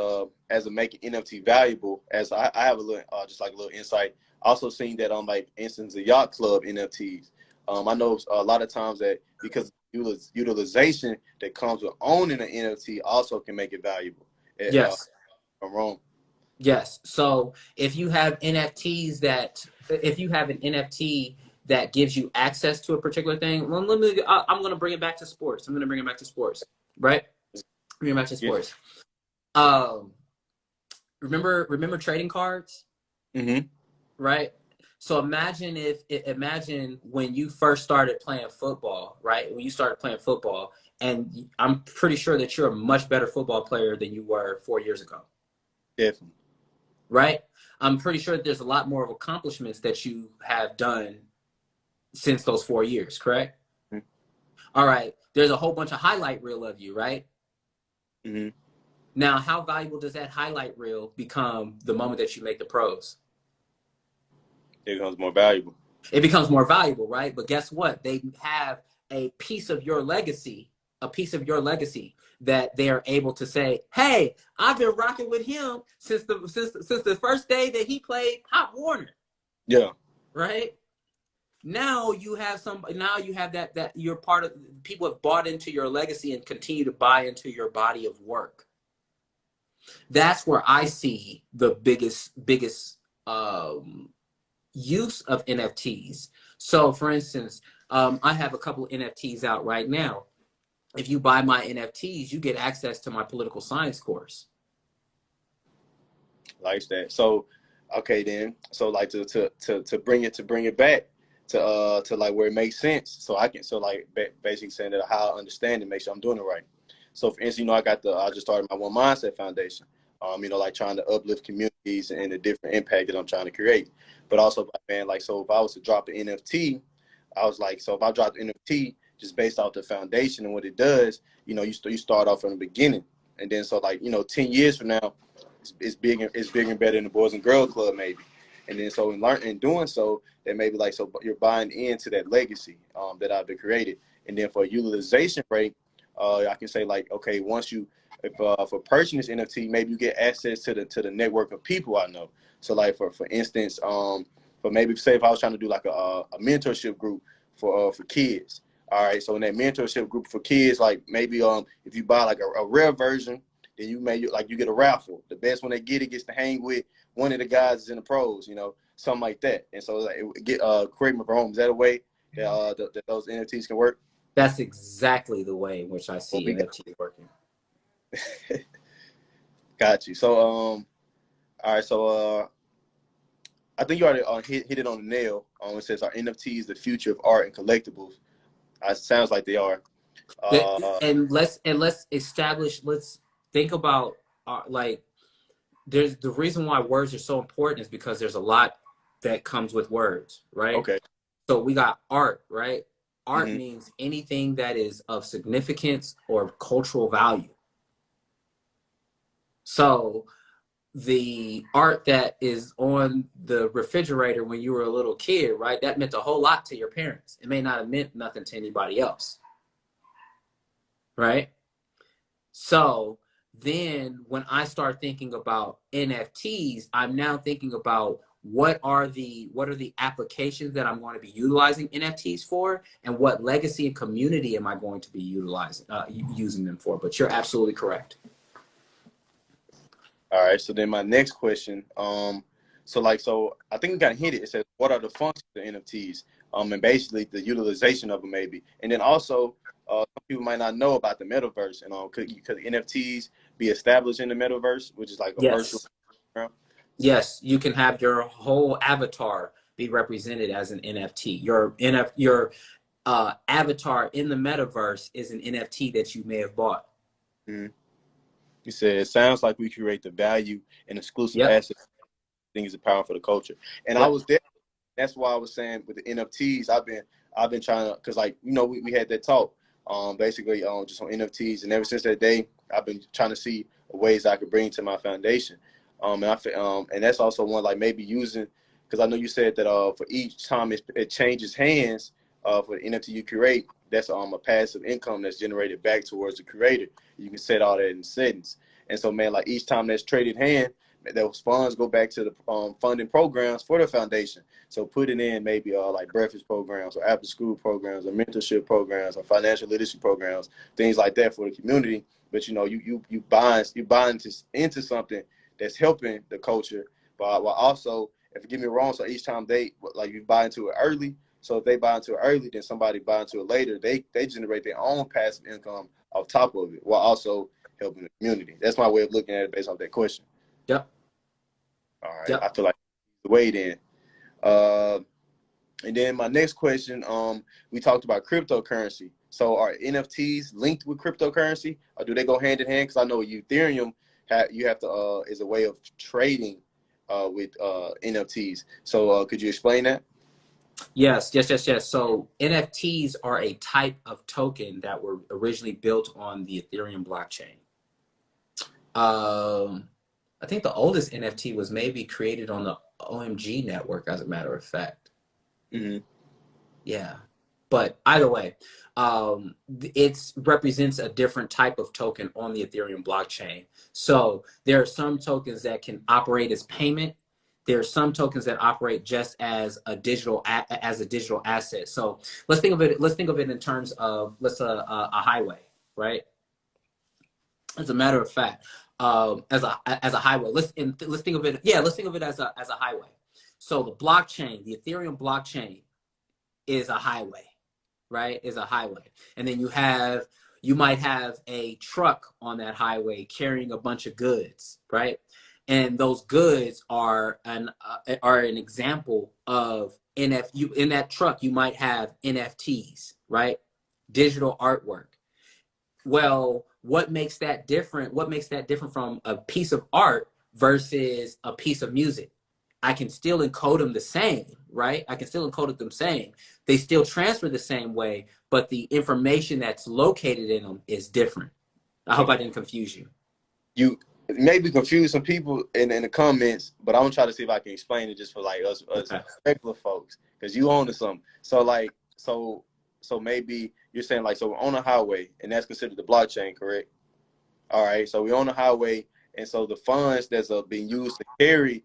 Speaker 2: as a making NFT valuable, as I have a little just like a little insight. Also seen that on like instance the yacht club NFTs. I know a lot of times that because utilization that comes with owning an NFT also can make it valuable.
Speaker 3: Yes.
Speaker 2: I'm wrong.
Speaker 3: Yes. So if you have an NFT that gives you access to a particular thing, well, I'm going to bring it back to sports. Right? Bring it back to sports. Remember trading cards?
Speaker 2: Mm-hmm.
Speaker 3: Right? So imagine when you first started playing football, right? When you started playing football, and I'm pretty sure that you're a much better football player than you were 4 years ago.
Speaker 2: Definitely.
Speaker 3: Right? I'm pretty sure that there's a lot more of accomplishments that you have done since those 4 years, correct?
Speaker 2: Mm-hmm.
Speaker 3: All right. There's a whole bunch of highlight reel of you, right?
Speaker 2: Mm-hmm.
Speaker 3: Now, how valuable does that highlight reel become the moment that you make the pros?
Speaker 2: It becomes more valuable.
Speaker 3: It becomes more valuable, right? But guess what? They have a piece of your legacy that they're able to say, hey, I've been rocking with him since the first day that he played Pop Warner.
Speaker 2: Yeah.
Speaker 3: Right? Now you have that you're part of, people have bought into your legacy and continue to buy into your body of work. That's where I see the biggest use of NFTs. So for instance, I have a couple of NFTs out right now. If you buy my NFTs, you get access to my political science course.
Speaker 2: Like that. So, okay then. So like to bring it back to like where it makes sense. So like basically saying that how I understand it, make sure I'm doing it right. So for instance, I just started my OneMindSet Foundation. Like trying to uplift communities and the different impact that I'm trying to create. But also, man, like, so if I was to drop the NFT, I was like, so if I drop the NFT just based off the foundation and what it does, you start off from the beginning. And then, so like, 10 years from now, it's bigger and better than the Boys and Girls Club, maybe. And then, so in doing so, that maybe like, so you're buying into that legacy that I've been created. And then for a utilization rate, I can say like, okay, once you, for purchasing this NFT, maybe you get access to the network of people I know. So like for instance, but maybe say if I was trying to do like a mentorship group for kids. All right, so in that mentorship group for kids, like maybe if you buy like a rare version, then you get a raffle. The best one that gets to hang with one of the guys is in the pros, something like that. And so like correct me if I'm wrong, is that a way that those NFTs can work?
Speaker 3: That's exactly the way in which I see NFTs working.
Speaker 2: Got you. So all right, so I think you already hit it on the nail. It says our NFTs the future of art and collectibles. It sounds like they are.
Speaker 3: And let's think about there's the reason why words are so important is because there's a lot that comes with words, right?
Speaker 2: Okay.
Speaker 3: So we got art, right? Art means anything that is of significance or cultural value. So the art that is on the refrigerator when you were a little kid, right? That meant a whole lot to your parents. It may not have meant nothing to anybody else, right? So then when I start thinking about NFTs, I'm now thinking about what are the applications that I'm going to be utilizing NFTs for, and what legacy and community am I going to be using them for? But you're absolutely correct.
Speaker 2: All right. So then my next question, so I think we kind of hit it. It says, what are the functions of NFTs? And basically the utilization of them maybe. And then also, some people might not know about the metaverse, and could NFTs be established in the metaverse, which is like a virtual
Speaker 3: Yes.
Speaker 2: background?
Speaker 3: Yes, you can have your whole avatar be represented as an NFT. Your avatar in the metaverse is an NFT that you may have bought.
Speaker 2: Mm-hmm. You said it sounds like we create the value and exclusive
Speaker 3: Yep.
Speaker 2: assets. Things are powerful for the culture, and I
Speaker 3: Yep.
Speaker 2: was there. That's why I was saying with the NFTs, I've been trying to, because like we had that talk, basically just on NFTs, and ever since that day, I've been trying to see ways I could bring to my foundation, and that's also one like maybe using, because I know you said that for each time it changes hands, for the NFT you create, that's a passive income that's generated back towards the creator. You can set all that in settings, and so man, like each time that's traded hand, those funds go back to the funding programs for the foundation. So putting in maybe like breakfast programs or after school programs or mentorship programs or financial literacy programs, things like that for the community. But you buying into something that's helping the culture, but while also, if you get me wrong, so each time you buy into it early. So if they buy into it early, then somebody buy into it later. They generate their own passive income on top of it while also helping the community. That's my way of looking at it based off that question.
Speaker 3: Yep.
Speaker 2: All right. I
Speaker 3: Yep.
Speaker 2: feel like the way then. Uh, and then my next question, we talked about cryptocurrency. So are NFTs linked with cryptocurrency, or do they go hand in hand? Because I know Ethereum you have to is a way of trading with NFTs. So could you explain that?
Speaker 3: Yes. So NFTs are a type of token that were originally built on the Ethereum blockchain. I think the oldest NFT was maybe created on the OMG network, as a matter of fact.
Speaker 2: Mm-hmm.
Speaker 3: Yeah. But either way, it represents a different type of token on the Ethereum blockchain. So there are some tokens that can operate as payment. There are some tokens that operate just as a digital asset. So let's think of it in terms of a highway, right? As a matter of fact, as a highway. Let's think of it. Yeah, let's think of it as a highway. So the blockchain, the Ethereum blockchain, is a highway, right? Is a highway, and then you might have a truck on that highway carrying a bunch of goods, right? And those goods are an example of NFT. In that truck, you might have NFTs, right? Digital artwork. Well, what makes that different? What makes that different from a piece of art versus a piece of music? I can still encode them the same, right? I can still encode it the same. They still transfer the same way, but the information that's located in them is different. I hope I didn't confuse you.
Speaker 2: You maybe confuse some people in the comments, but I'm gonna try to see if I can explain it just for like us
Speaker 3: Okay.
Speaker 2: regular folks, because you own to something. So maybe you're saying like, so we're on a highway and that's considered the blockchain, correct? All right. So we're on the highway, and so the funds that's being used to carry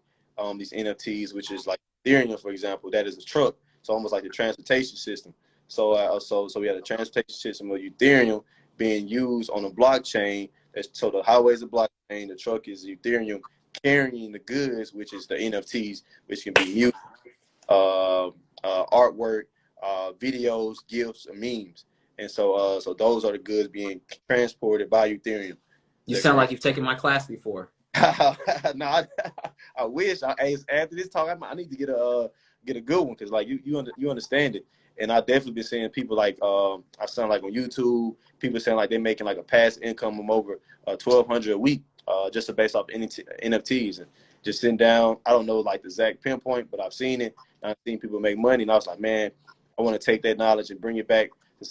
Speaker 2: these NFTs, which is like Ethereum, for example, that is a truck. So almost like the transportation system. So we have a transportation system of Ethereum being used on a blockchain. So the highway is a blockchain, the truck is Ethereum carrying the goods, which is the NFTs, which can be used, artwork, videos, gifts, and memes. And so those are the goods being transported by Ethereum.
Speaker 3: You sound like you've taken my class before.
Speaker 2: No, I wish. After this talk, I need to get a good one, because like you understand it. And I definitely been seeing people like I sound like on YouTube, people saying like they're making like a passive income of over $1,200 a week, just based off NFTs, and just sitting down. I don't know like the exact pinpoint, but I've seen it. I've seen people make money, and I was like, man, I want to take that knowledge and bring it back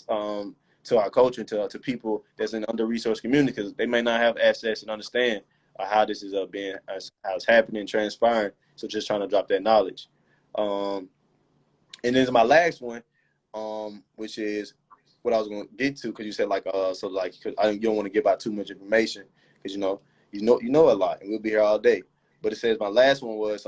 Speaker 2: to our culture, to people that's in the under-resourced community, because they may not have access and understand how this is how it's happening, transpiring. So just trying to drop that knowledge. And then my last one, which is what I was going to get to, because you said like so like, cause you don't want to give out too much information, because you know a lot, and we'll be here all day. But it says my last one was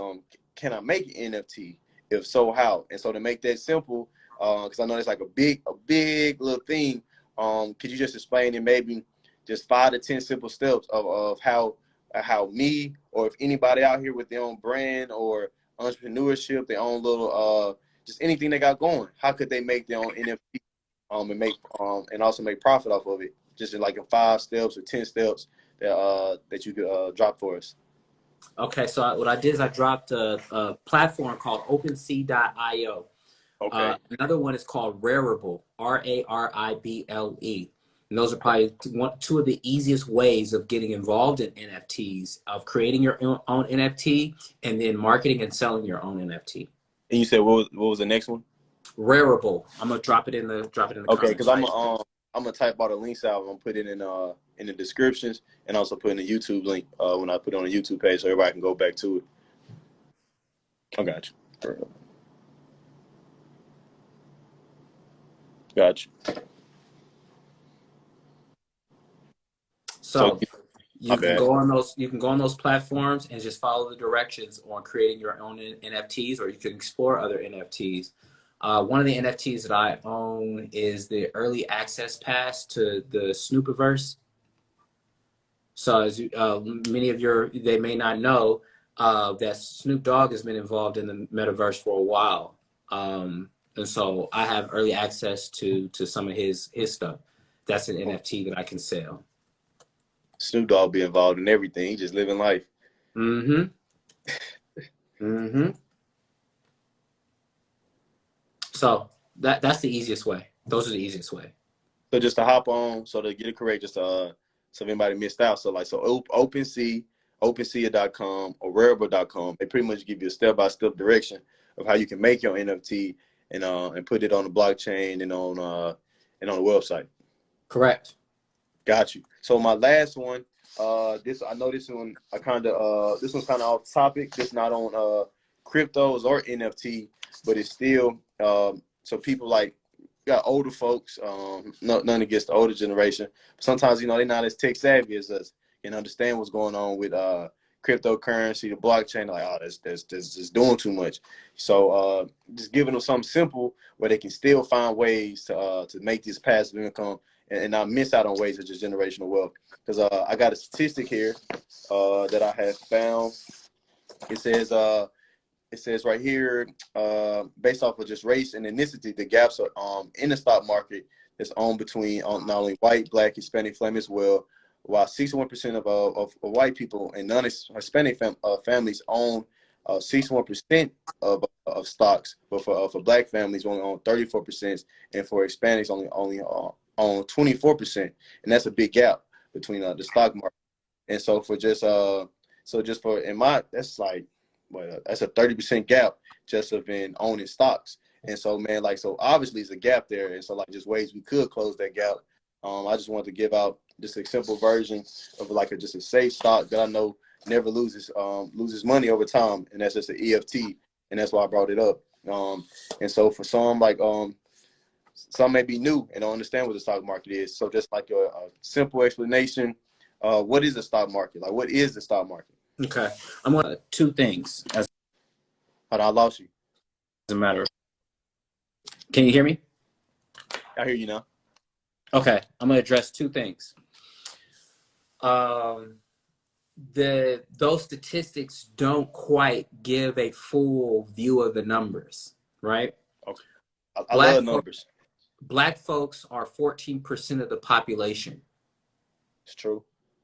Speaker 2: can I make an NFT? If so, how? And so to make that simple, because I know it's like a big little thing. Could you just explain it, maybe just 5 to 10 simple steps of how how me or if anybody out here with their own brand or entrepreneurship, their own little just anything they got going, how could they make their own NFT and make and also make profit off of it, just in 5 steps or 10 steps that you could drop for us?
Speaker 3: Okay, so what I did is I dropped a platform called OpenSea.io.
Speaker 2: Okay.
Speaker 3: Another one is called Rarible, Rarible. And those are probably two of the easiest ways of getting involved in NFTs, of creating your own NFT and then marketing and selling your own NFT.
Speaker 2: And you said what was the next one?
Speaker 3: Rarible. I'm gonna drop it in the
Speaker 2: Okay,
Speaker 3: comments.
Speaker 2: because I'm gonna type all the links out. I'm gonna put it in the descriptions and also put in the YouTube link when I put it on the YouTube page so everybody can go back to it. I got you. Got you.
Speaker 3: So you can go on those platforms and just follow the directions on creating your own NFTs, or you can explore other NFTs. One of the NFTs that I own is the early access pass to the Snoopiverse. So as many of they may not know that Snoop Dogg has been involved in the metaverse for a while. And so I have early access to some of his stuff. That's an NFT that I can sell.
Speaker 2: Snoop Dogg be involved in everything. He just living life.
Speaker 3: Mm-hmm. Mm-hmm. So that's the easiest way. Those are the easiest way.
Speaker 2: So just to hop on, so to get it correct, just so if anybody missed out. So OpenSea, OpenSea.com or Rarible.com, they pretty much give you a step-by-step direction of how you can make your NFT and put it on the blockchain and on the website.
Speaker 3: Correct.
Speaker 2: Got you. So my last one, I know this one this one's kind of off topic. It's not on cryptos or NFT, but it's still so people got older folks, none against the older generation. But sometimes they're not as tech savvy as us and understand what's going on with cryptocurrency, the blockchain. That's doing too much. So just giving them something simple where they can still find ways to make this passive income and not miss out on ways of just generational wealth. Because I got a statistic here that I have found. It says right here, based off of just race and ethnicity, the gaps are in the stock market is owned between not only white, black, Hispanic, Flemish as well, while 61% of white people and non-Hispanic families own 61% of stocks, but for black families only own 34%, and for Hispanics only own 24%, and that's a big gap between the stock market. And so for just that's that's a 30% gap just of in owning stocks. And so so obviously it's a gap there, and so just ways we could close that gap. I just wanted to give out just a simple version of just a safe stock that I know never loses money over time, and that's just an EFT, and that's why I brought it up. And so for some some may be new and don't understand what the stock market is. So just a simple explanation, what is the stock market? What is the stock market?
Speaker 3: Okay, I'm going to two things.
Speaker 2: Hold on, I lost you.
Speaker 3: As a matter of, can you hear me?
Speaker 2: I hear you now.
Speaker 3: Okay, I'm going to address two things. Those statistics don't quite give a full view of the numbers, right?
Speaker 2: Okay, I love numbers.
Speaker 3: Black folks are 14% of the population.
Speaker 2: It's true.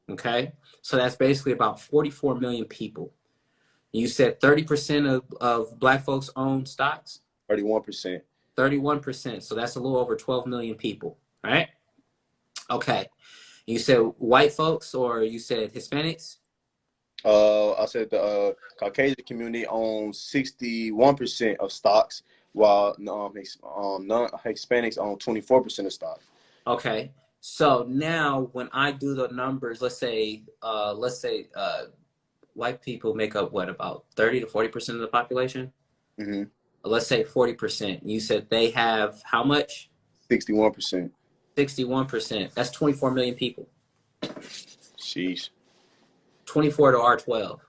Speaker 3: Okay, so that's basically about 44 million people. You said 30% of black folks own stocks?
Speaker 2: 31%.
Speaker 3: 31%, so that's a little over 12 million people, right? Okay, you said white folks, or you said Hispanics?
Speaker 2: I said the Caucasian community owns 61% of stocks, while non-Hispanics own 24% of stocks.
Speaker 3: Okay, so now when I do the numbers, let's say white people make up what, about 30 to 40% of the population?
Speaker 2: Mm-hmm.
Speaker 3: Let's say 40%. You said they have how much?
Speaker 2: 61%.
Speaker 3: 61%. That's 24 million people.
Speaker 2: Sheesh.
Speaker 3: 24 to R12.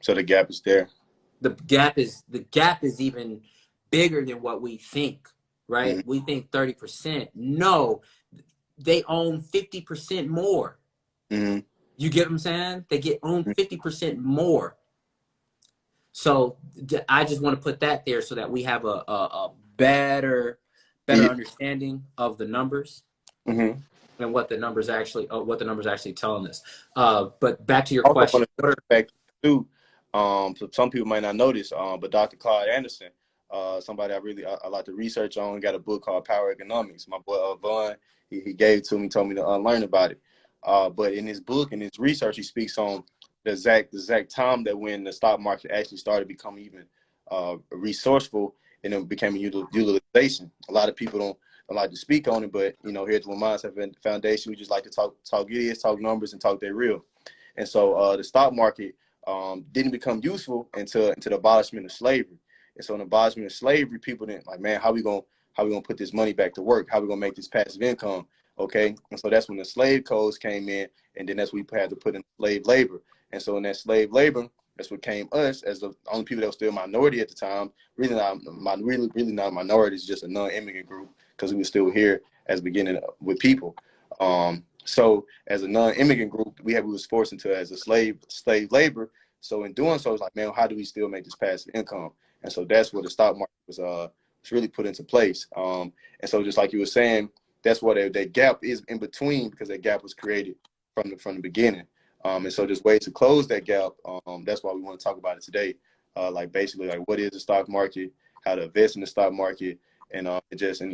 Speaker 2: So the gap is there.
Speaker 3: The gap is even bigger than what we think, right? Mm-hmm. We think 30%. No, they own 50% more.
Speaker 2: Mm-hmm.
Speaker 3: You get what I'm saying? They get owned 50% more. So I just want to put that there so that we have a better understanding of the numbers
Speaker 2: Mm-hmm.
Speaker 3: and what the numbers actually telling us. But back to your
Speaker 2: Also,
Speaker 3: question.
Speaker 2: want to back too. So some people might not know this, but Dr. Claude Anderson, somebody I like to research on, got a book called Power Economics. My boy Vaughn, he gave it to me, told me to learn about it. But in his book, in his research, he speaks on the exact time that when the stock market actually started becoming even resourceful, and it became a utilization. A lot of people don't like to speak on it, but you know, here at the OneMindSet Foundation, we just like to talk ideas, talk numbers, and talk their real. And so the stock market didn't become useful until the abolishment of slavery. And so in the abolishment of slavery, people didn't like, man, how we gonna put this money back to work? How we gonna make this passive income? Okay. And so that's when the slave codes came in, and then that's when we had to put in slave labor. And so in that slave labor, that's what came us as the only people that were still a minority at the time. Really not a minority, it's just a non-immigrant group, because we were still here as beginning with people. So as a non-immigrant group, we was forced into as a slave labor. So in doing so, it's like, man, how do we still make this passive income? And so that's where the stock market was really put into place. And so just like you were saying, that's what that gap is in between, because that gap was created from the beginning. And so just ways to close that gap. That's why we want to talk about it today. Like basically, like, what is the stock market, how to invest in the stock market, and the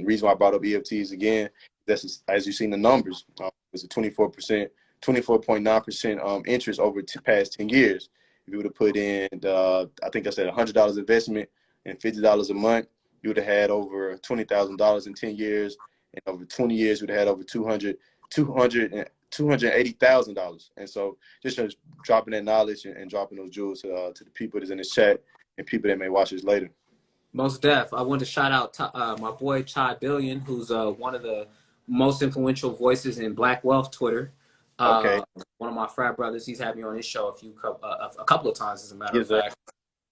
Speaker 2: reason why I brought up EFTs again, that's as you've seen the numbers, it's a 24.9% interest over the past 10 years. If you would have put in, I think I said $100 investment and $50 a month, you would have had over $20,000 in 10 years, and over 20 years, you would have had over $280,000. And so just dropping that knowledge and dropping those jewels to the people that's in the chat and people that may watch this later.
Speaker 3: Most def. I want to shout out my boy Chai Billion, who's one of the most influential voices in Black Wealth Twitter.
Speaker 2: Okay.
Speaker 3: One of my frat brothers. He's had me on his show a couple of times, as a matter of
Speaker 2: Yes,
Speaker 3: fact.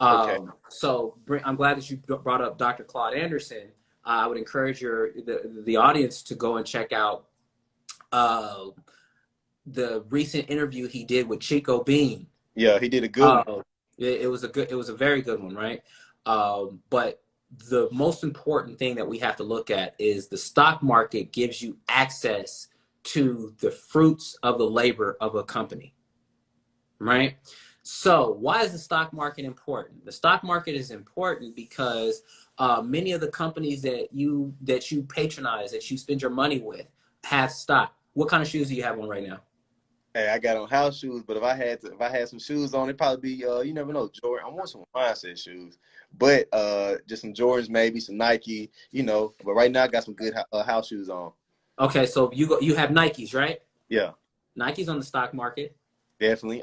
Speaker 2: Okay.
Speaker 3: So I'm glad that you brought up Dr. Claude Anderson. I would encourage the audience to go and check out the recent interview he did with Chico Bean.
Speaker 2: Yeah, he did a good one.
Speaker 3: It was a very good one, right? But the most important thing that we have to look at is the stock market gives you access to the fruits of the labor of a company, right? So why is the stock market important? The stock market is important because many of the companies that you patronize, that you spend your money with, have stock. What kind of shoes do you have on right now?
Speaker 2: Hey, I got on house shoes, but if I had some shoes on, it'd probably be you never know, Jordan. I want some mindset shoes, but just some Jordans, maybe some Nike, you know. But right now, I got some good house shoes on.
Speaker 3: Okay, so you have Nikes, right?
Speaker 2: Yeah,
Speaker 3: Nike's on the stock market.
Speaker 2: definitely.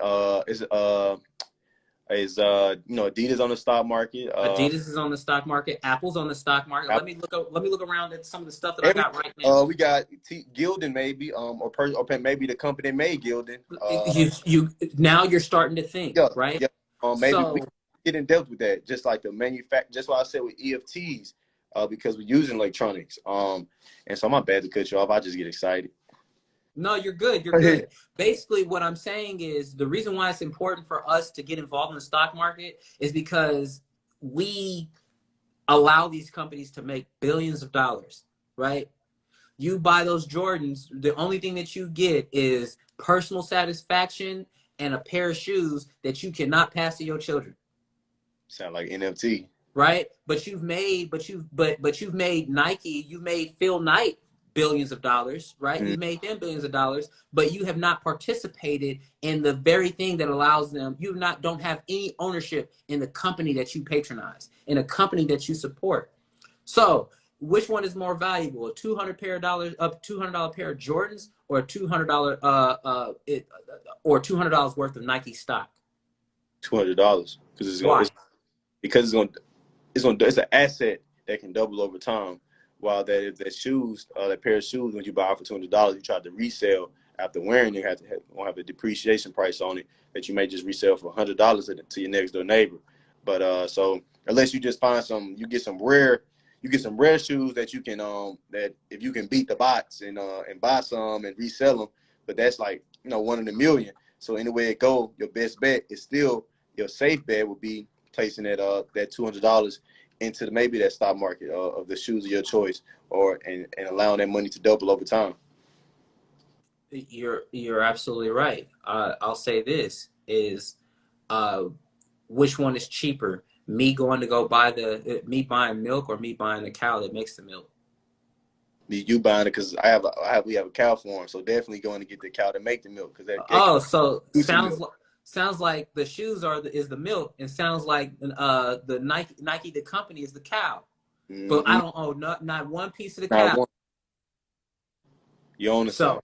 Speaker 2: Is Adidas on the stock market?
Speaker 3: Adidas is on the stock market. Apple's on the stock market. Let me look around at some of the stuff that I got right now.
Speaker 2: We got Gildan, maybe, or maybe the company that made Gildan.
Speaker 3: Now you're starting to think,
Speaker 2: Yeah,
Speaker 3: right?
Speaker 2: Yeah. Maybe we get in depth with that, just like the manufacturer. Just what I said with EFTs, because we're using electronics. And so I'm not bad to cut you off. I just get excited.
Speaker 3: No, you're good. You're good. Basically, what I'm saying is the reason why it's important for us to get involved in the stock market is because we allow these companies to make billions of dollars, right? You buy those Jordans, the only thing that you get is personal satisfaction and a pair of shoes that you cannot pass to your children.
Speaker 2: Sound like NFT.
Speaker 3: Right? But you've made Nike, you made Phil Knight billions of dollars, right? You made them billions of dollars, but you have not participated in the very thing that allows them. Don't have any ownership in the company that you patronize, in a company that you support. So which one is more valuable, a $200 pair of Jordans, or a $200 worth of Nike stock?
Speaker 2: $200, because it's an asset that can double over time. While that pair of shoes, when you buy it for $200, you try to resell after wearing it, won't have a depreciation price on it that you may just resell for $100 to your next door neighbor. But so unless you just find you get some rare shoes that you can that if you can beat the bots and buy some and resell them, but that's like one in a million. So anywhere it go, your best bet is still your safe bet would be placing that $200 into maybe that stock market of the shoes of your choice, or and allowing that money to double over time.
Speaker 3: You're absolutely right. I'll say this is, which one is cheaper? Me going to go buy me buying milk, or me buying the cow that makes the milk?
Speaker 2: You buying it because we have a cow farm, so definitely going to get the cow to make the milk, because that
Speaker 3: Oh, so
Speaker 2: milk.
Speaker 3: sounds like the shoes is the milk, and sounds like the Nike the company is the cow. But I don't own not one piece of the
Speaker 2: Not
Speaker 3: cow.
Speaker 2: one. You own the
Speaker 3: So
Speaker 2: same.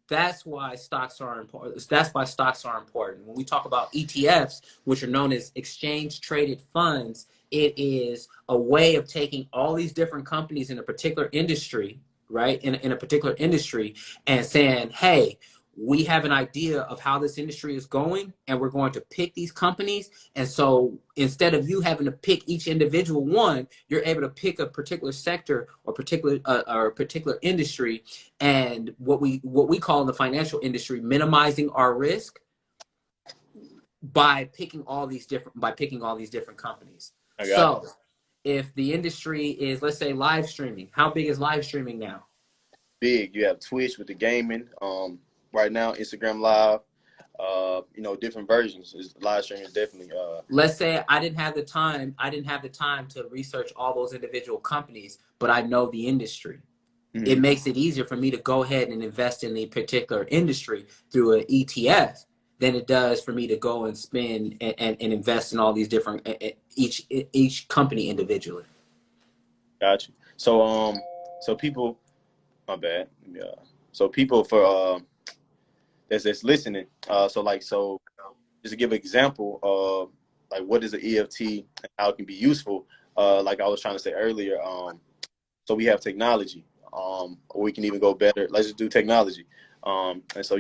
Speaker 3: that's why stocks are important. That's why stocks are important. When we talk about ETFs, which are known as exchange traded funds, it is a way of taking all these different companies in a particular industry, right? In a particular industry, and saying, hey, we have an idea of how this industry is going, and we're going to pick these companies. And so instead of you having to pick each individual one, you're able to pick a particular sector or particular industry, and what we call in the financial industry minimizing our risk by picking all these different companies. So if the industry is, let's say, live streaming, how big is live streaming now?
Speaker 2: Big. You have Twitch with the gaming. Right now, Instagram Live. Different versions. Live streaming is definitely.
Speaker 3: Let's say I didn't have the time to research all those individual companies, but I know the industry. Mm-hmm. It makes it easier for me to go ahead and invest in the particular industry through an ETF than it does for me to go and spend and invest in all these different each company individually.
Speaker 2: Gotcha. So people, my bad. Yeah. So people for that's listening. So just to give an example of like what is an EFT and how it can be useful. Like I was trying to say earlier. So we have technology. Or we can even go better. Let's just do technology. And so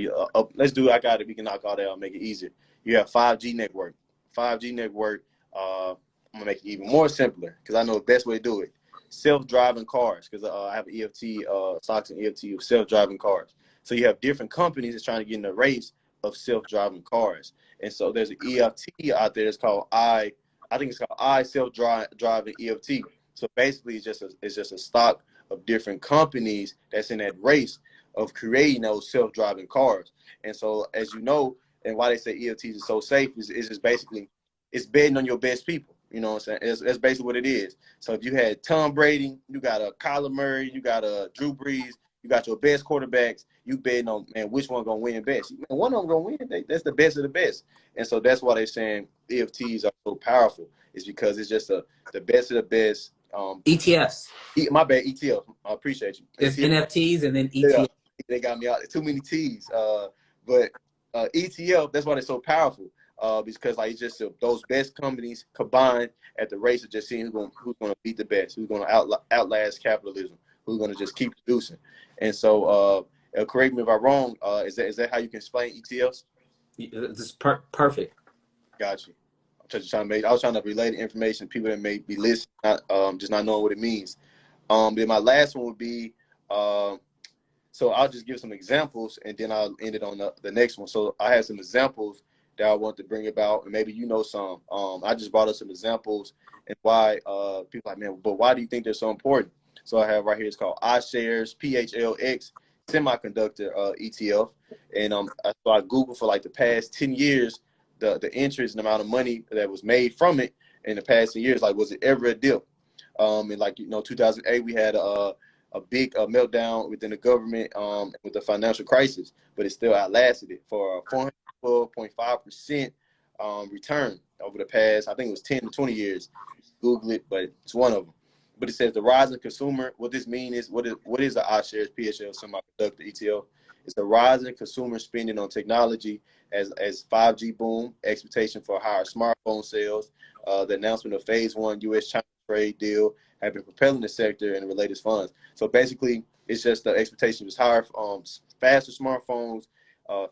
Speaker 2: let's do. I got it. We can knock all that out, make it easier. You have 5G network. 5G network. I'm gonna make it even more simpler because I know the best way to do it. Self-driving cars, because I have EFT stocks and EFT of self-driving cars. So you have different companies that's trying to get in the race of self-driving cars. And so there's an EFT out there that's called I think it's called self-driving EFT. So basically it's just a stock of different companies that's in that race of creating those self-driving cars. And so, as you know, and why they say EFTs are so safe is just basically it's betting on your best people. You know what I'm saying? That's basically what it is. So if you had Tom Brady, you got a Kyler Murray, you got a Drew Brees, you got your best quarterbacks, you betting on, man, which one gonna win best? Man, one of them gonna win. That's the best of the best. And so that's why they're saying EFTs are so powerful. It's because it's just the best of the best.
Speaker 3: ETFs.
Speaker 2: My bad, ETF. I appreciate you.
Speaker 3: It's
Speaker 2: ETF.
Speaker 3: NFTs and then ETF.
Speaker 2: Yeah, they got me out. Too many T's. But ETF, that's why they're so powerful. Because like it's just those best companies combined at the race of just seeing who's going to beat the best, who's going to outlast capitalism, who's going to just keep producing. And so, correct me if I'm wrong. Is that how you can explain ETFs?
Speaker 3: This is perfect.
Speaker 2: Got you. I was trying to relay the information to people that may be listening, just not knowing what it means. Then my last one would be, so I'll just give some examples and then I'll end it on the next one. So I have some examples that I want to bring about, and maybe you know some. I just brought up some examples and why people are like, man, but why do you think they're so important? So I have right here, it's called iShares PHLX Semiconductor ETF. And so I Googled for like the past 10 years, the interest and amount of money that was made from it in the past 10 years. Like, was it ever a dip? And like, 2008, we had a big meltdown within the government with the financial crisis, but it still outlasted it for a 412.5% return over the past, I think it was 10 to 20 years. Google it, but it's one of them. But it says the rising consumer. What this means is, what is the iShares PHL Semiconductor ETF? It's the rising consumer spending on technology as 5G boom, expectation for higher smartphone sales, the announcement of phase 1 U.S.-China trade deal have been propelling the sector and related funds. So basically, it's just the expectation is higher, faster smartphones,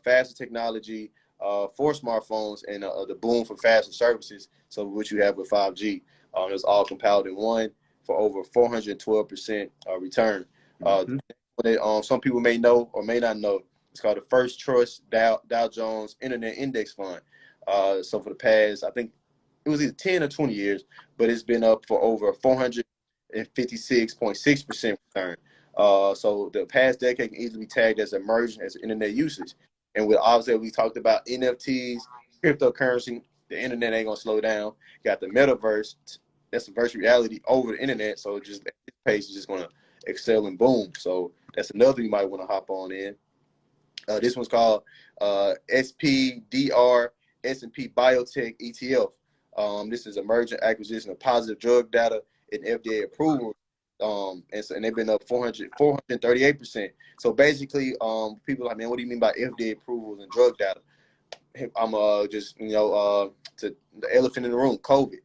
Speaker 2: faster technology for smartphones, and the boom for faster services. So what you have with 5G, it's all compiled in one for over 412% return. Some people may know or may not know It's called the First Trust Dow Jones Internet Index Fund. So for the past, I think it was either 10 or 20 years, but it's been up for over 456.6% return. So the past decade can easily be tagged as emerging as internet usage. And with obviously we talked about NFTs, cryptocurrency, the internet ain't gonna slow down. You got the metaverse, that's a virtual reality over the internet. So just this pace is just gonna excel and boom. So that's another you might want to hop on in. This one's called SPDR S&P Biotech ETF. This is emergent acquisition of positive drug data and FDA approval. And they've been up 438%. So basically, people are like, man, what do you mean by FDA approvals and drug data? I'm just, to the elephant in the room, COVID.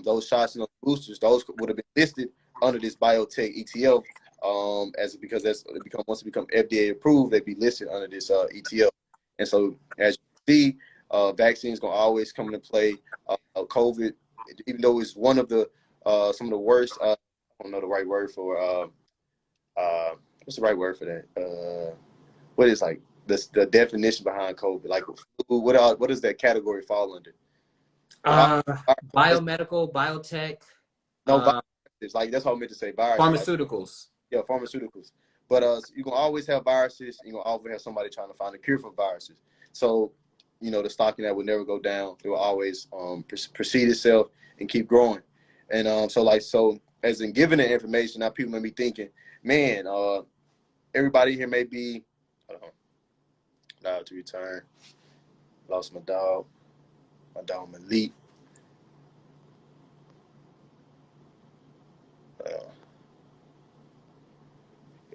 Speaker 2: Those shots and those boosters, those would have been listed under this biotech ETF. Because once it become FDA approved, they'd be listed under this ETF. And so as you see, vaccines gonna always come into play. COVID, even though it's one of the some of the worst. I don't know the right word for what's the right word for that? What is like the definition behind COVID? Like what does that category fall under?
Speaker 3: Biomedical, biotech.
Speaker 2: No, viruses. Like that's what I meant to say. Viruses.
Speaker 3: Pharmaceuticals.
Speaker 2: Yeah, pharmaceuticals. But you can always have viruses. You can always have somebody trying to find a cure for viruses. So, the stock in that would never go down. It will always precede itself and keep growing. And so as in giving the information, now people may be thinking, man, everybody here may be, to return. Lost my dog Malik.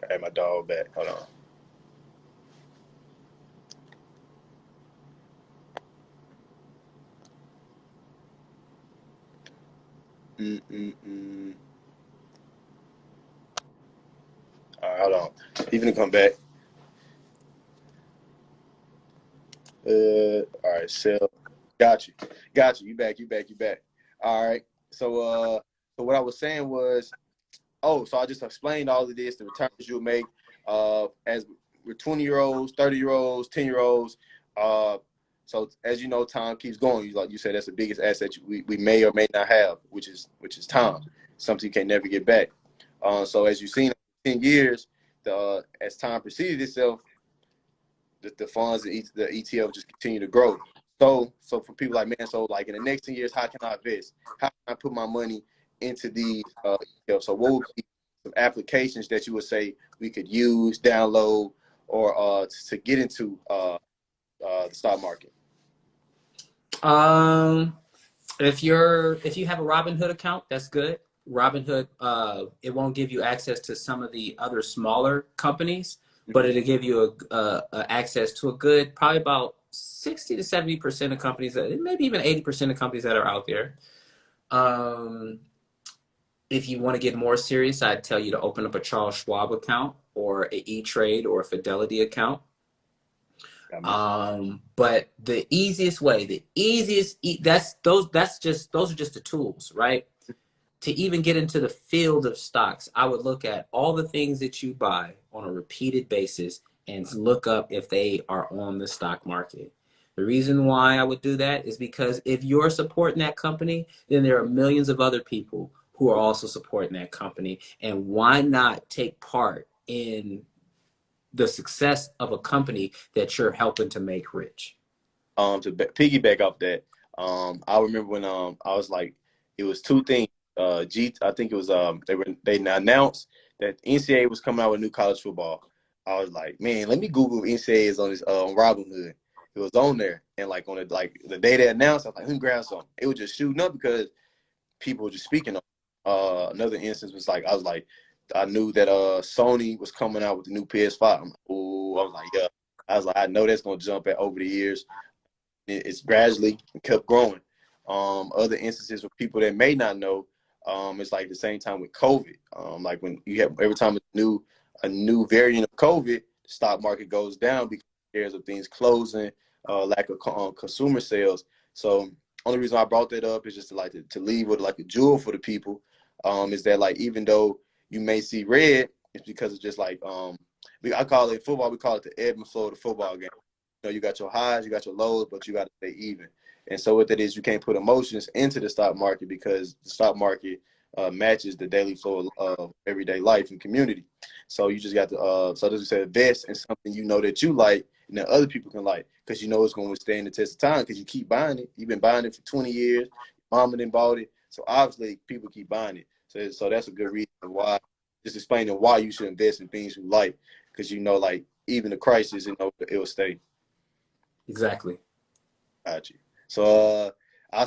Speaker 2: I had my dog back. Hold on. All right, hold on. He's gonna come back. All right, Sel. Got you. You back. All right. So what I was saying was, so I just explained all of this, the returns you'll make as with 20-year-olds, 30-year-olds, 10-year-olds. So as you know, time keeps going. Like you said, that's the biggest asset we may or may not have, which is time. Something you can never get back. So as you've seen in 10 years, as time preceded itself, the funds, the ETF just continue to grow. So for people like, man, so like in the next 10 years, how can I invest? How can I put my money into these ETFs? So what would be some applications that you would say we could use, download, or to get into the stock market?
Speaker 3: If you have a Robinhood account, that's good. Robinhood, it won't give you access to some of the other smaller companies, but it'll give you access to a good, probably about 60 to 70% of companies, maybe even 80% of companies that are out there. If you want to get more serious, I'd tell you to open up a Charles Schwab account or a E-Trade or a Fidelity account. But the easiest way, those are just the tools, right? To even get into the field of stocks, I would look at all the things that you buy on a repeated basis and look up if they are on the stock market. The reason why I would do that is because if you're supporting that company, then there are millions of other people who are also supporting that company. And why not take part in the success of a company that you're helping to make rich?
Speaker 2: To piggyback off that, I remember when I was like, it was two things. I think it was they announced that NCAA was coming out with new college football. I was like, man, let me Google NCAA is on this on Robinhood. It was on there, and like on the day they announced, I was like, let me grab something. It was just shooting up because people were just speaking on. Another instance was like, I knew that Sony was coming out with the new PS5. I'm like, oh, I was like, yeah. I was like, I know that's gonna jump at over the years. It's gradually kept growing. Other instances with people that may not know, it's like the same time with COVID. Like when you have every time a new variant of COVID, the stock market goes down because of things closing, lack of consumer sales. So only reason I brought that up is just to leave with like a jewel for the people. Is that like even though you may see red, it's because it's just like I call it football. We call it the ebb and flow of the football game. You know, you got your highs, you got your lows, but you got to stay even. And so what that is, you can't put emotions into the stock market because the stock market matches the daily flow of everyday life and community. So you just got to, so as you said, invest in something you know that you like and that other people can like, because you know it's going to withstand the test of time because you keep buying it. You've been buying it for 20 years. Mama done bought it. So obviously people keep buying it. So that's a good reason why, just explaining why you should invest in things you like, because you know, like, even the crisis, you know, it will stay.
Speaker 3: Exactly.
Speaker 2: Got you. So I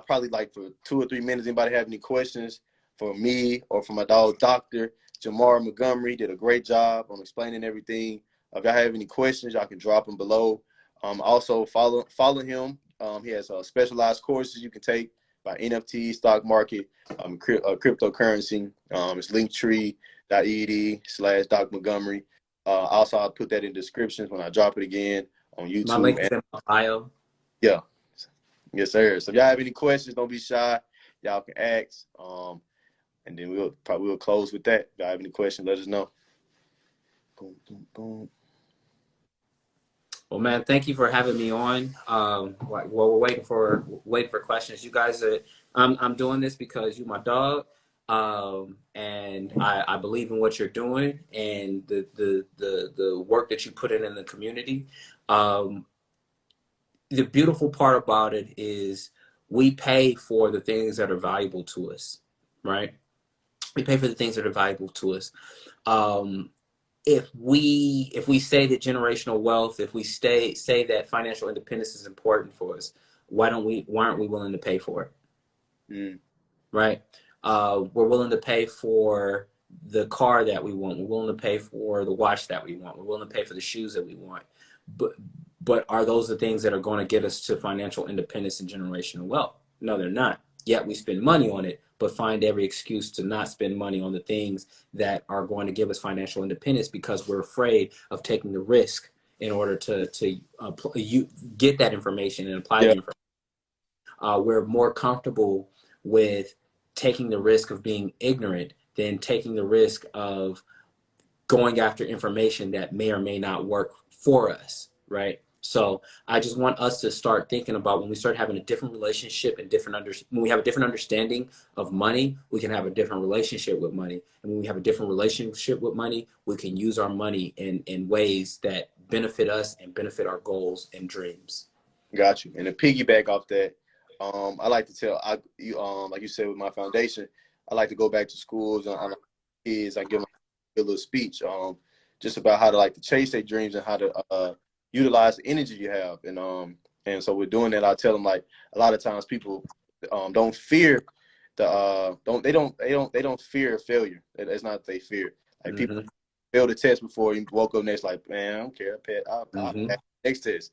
Speaker 2: probably, like, for 2 or 3 minutes, anybody have any questions for me or for my dog, Dr. Jamar Montgomery? Did a great job on explaining everything. If y'all have any questions, y'all can drop them below. Also follow him. He has specialized courses you can take by NFT, stock market, cryptocurrency. It's linktree.ed/Doc Montgomery. Also, I'll put that in descriptions when I drop it again on YouTube.
Speaker 3: My link is in my bio.
Speaker 2: Yeah. Yes, sir. So if y'all have any questions, don't be shy. Y'all can ask. And then we'll close with that. If y'all have any questions, let us know. Boom, boom, boom.
Speaker 3: Well, man, thank you for having me on. While we're waiting for questions, you guys I'm doing this because you're my dog, and I believe in what you're doing and the work that you put in the community. The beautiful part about it is we pay for the things that are valuable to us, right? We pay for the things that are valuable to us. If we say that generational wealth, if we say that financial independence is important for us, why aren't we willing to pay for it? Right? We're willing to pay for the car that we want. We're willing to pay for the watch that we want. We're willing to pay for the shoes that we want. But are those the things that are going to get us to financial independence and generational wealth? No, they're not. Yet we spend money on it, but find every excuse to not spend money on the things that are going to give us financial independence because we're afraid of taking the risk in order to get that information and apply the information. We're more comfortable with taking the risk of being ignorant than taking the risk of going after information that may or may not work for us, right? So I just want us to start thinking about when we start having a different relationship and when we have a different understanding of money, we can have a different relationship with money. And when we have a different relationship with money, we can use our money in ways that benefit us and benefit our goals and dreams.
Speaker 2: Got you. And to piggyback off that, I like to tell like you said with my foundation, I like to go back to schools and kids. I give them a little speech just about how to like to chase their dreams and how to utilize the energy you have. And so we're doing that. I tell them, like, a lot of times people don't fear they don't fear failure. That's not what they fear. Like, people failed the test before you woke up next, like, man, I don't care. I'll pass the next test.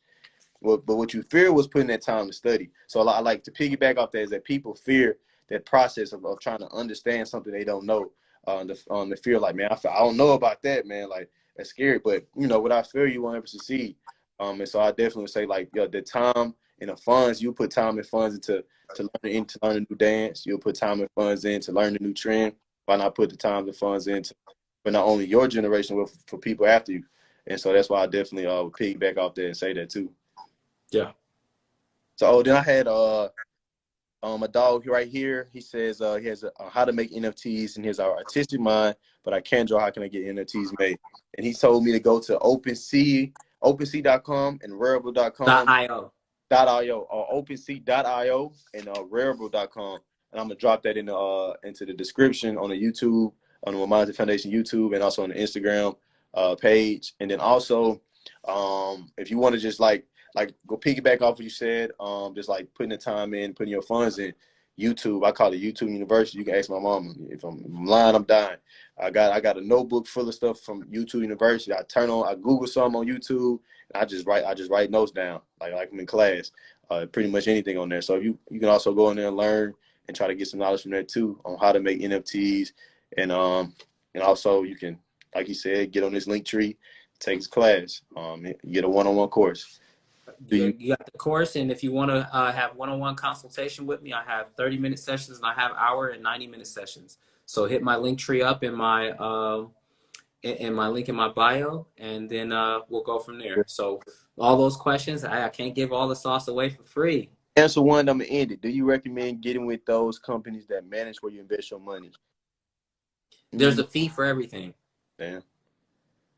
Speaker 2: But what you fear was putting that time to study. So I like to piggyback off that is that people fear that process of trying to understand something they don't know. The fear, like, man, I don't know about that, man. Like, that's scary. But, you know, without fear, you won't ever succeed. And so I definitely would say, like, the time and the funds, you put time and funds into learn a new dance. You'll put time and funds in to learn a new trend. Why not put the time and funds into for not only your generation, but for people after you? And so that's why I definitely would piggyback off that and say that too.
Speaker 3: Yeah.
Speaker 2: So then I had a dog right here. He says he has how to make NFTs, and here's our artistic mind, but I can't draw. How can I get NFTs made? And he told me to go to OpenSea.com and Rarible.com.
Speaker 3: .io
Speaker 2: or OpenSea.io and Rarible.com. And I'm gonna drop that into the description on the YouTube, on the OneMindSet Foundation YouTube, and also on the Instagram page. And then also, if you want to just like go piggyback off what you said, just like putting the time in, putting your funds in, YouTube. I call it YouTube University. You can ask my mama. If I'm lying, I'm dying. I got a notebook full of stuff from YouTube University. I Google some on YouTube, and I just write notes down like I'm in class. Pretty much anything on there. So you can also go in there and learn and try to get some knowledge from there too on how to make NFTs, and also you can, like you said, get on this link tree, take his class, get a one-on-one course.
Speaker 3: You got the course, and if you want to have one-on-one consultation with me, I have 30-minute sessions and I have hour and 90-minute sessions. So hit my link tree up in my in my link in my bio, and then we'll go from there. So all those questions, I can't give all the sauce away for free.
Speaker 2: Answer one, I'm gonna end it. Do you recommend getting with those companies that manage where you invest your money?
Speaker 3: There's a fee for everything.
Speaker 2: Damn.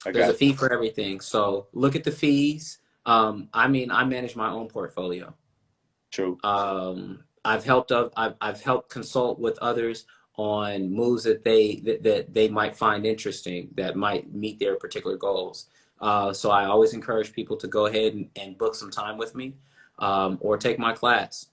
Speaker 3: There's a fee for everything. So look at the fees. I mean, I manage my own portfolio.
Speaker 2: True.
Speaker 3: I've helped consult with others on moves that they might find interesting, that might meet their particular goals. So I always encourage people to go ahead and book some time with me, or take my class.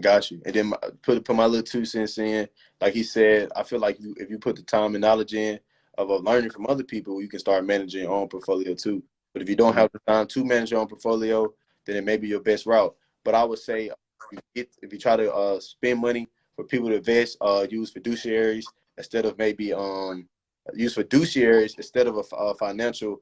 Speaker 2: Got you. And then put my little 2 cents in. Like he said, I feel like if you put the time and knowledge in of learning from other people, you can start managing your own portfolio too. But if you don't have the time to manage your own portfolio, then it may be your best route. But I would say if you try to spend money for people to invest, use fiduciaries instead of maybe use fiduciaries instead of a financial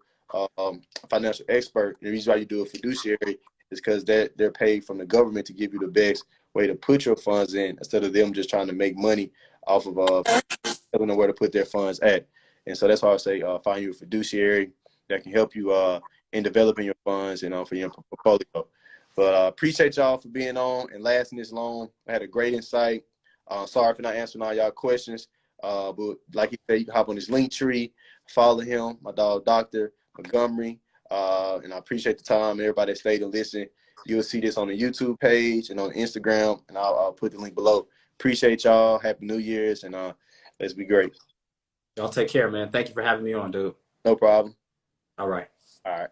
Speaker 2: expert. The reason why you do a fiduciary is because they're paid from the government to give you the best way to put your funds in, instead of them just trying to make money off of telling them where to put their funds at. And so that's why I say find you a fiduciary that can help you in developing your funds and for your portfolio. But appreciate y'all for being on and lasting this long. I had a great insight. Sorry for not answering all y'all questions. But like he said, you can hop on his link tree, follow him, my dog, Dr. Montgomery. And I appreciate the time and everybody that stayed and listened. You'll see this on the YouTube page and on Instagram, and I'll put the link below. Appreciate y'all. Happy New Year's, and let's be great.
Speaker 3: Y'all take care, man. Thank you for having me on, dude.
Speaker 2: No problem.
Speaker 3: All right.
Speaker 2: All right.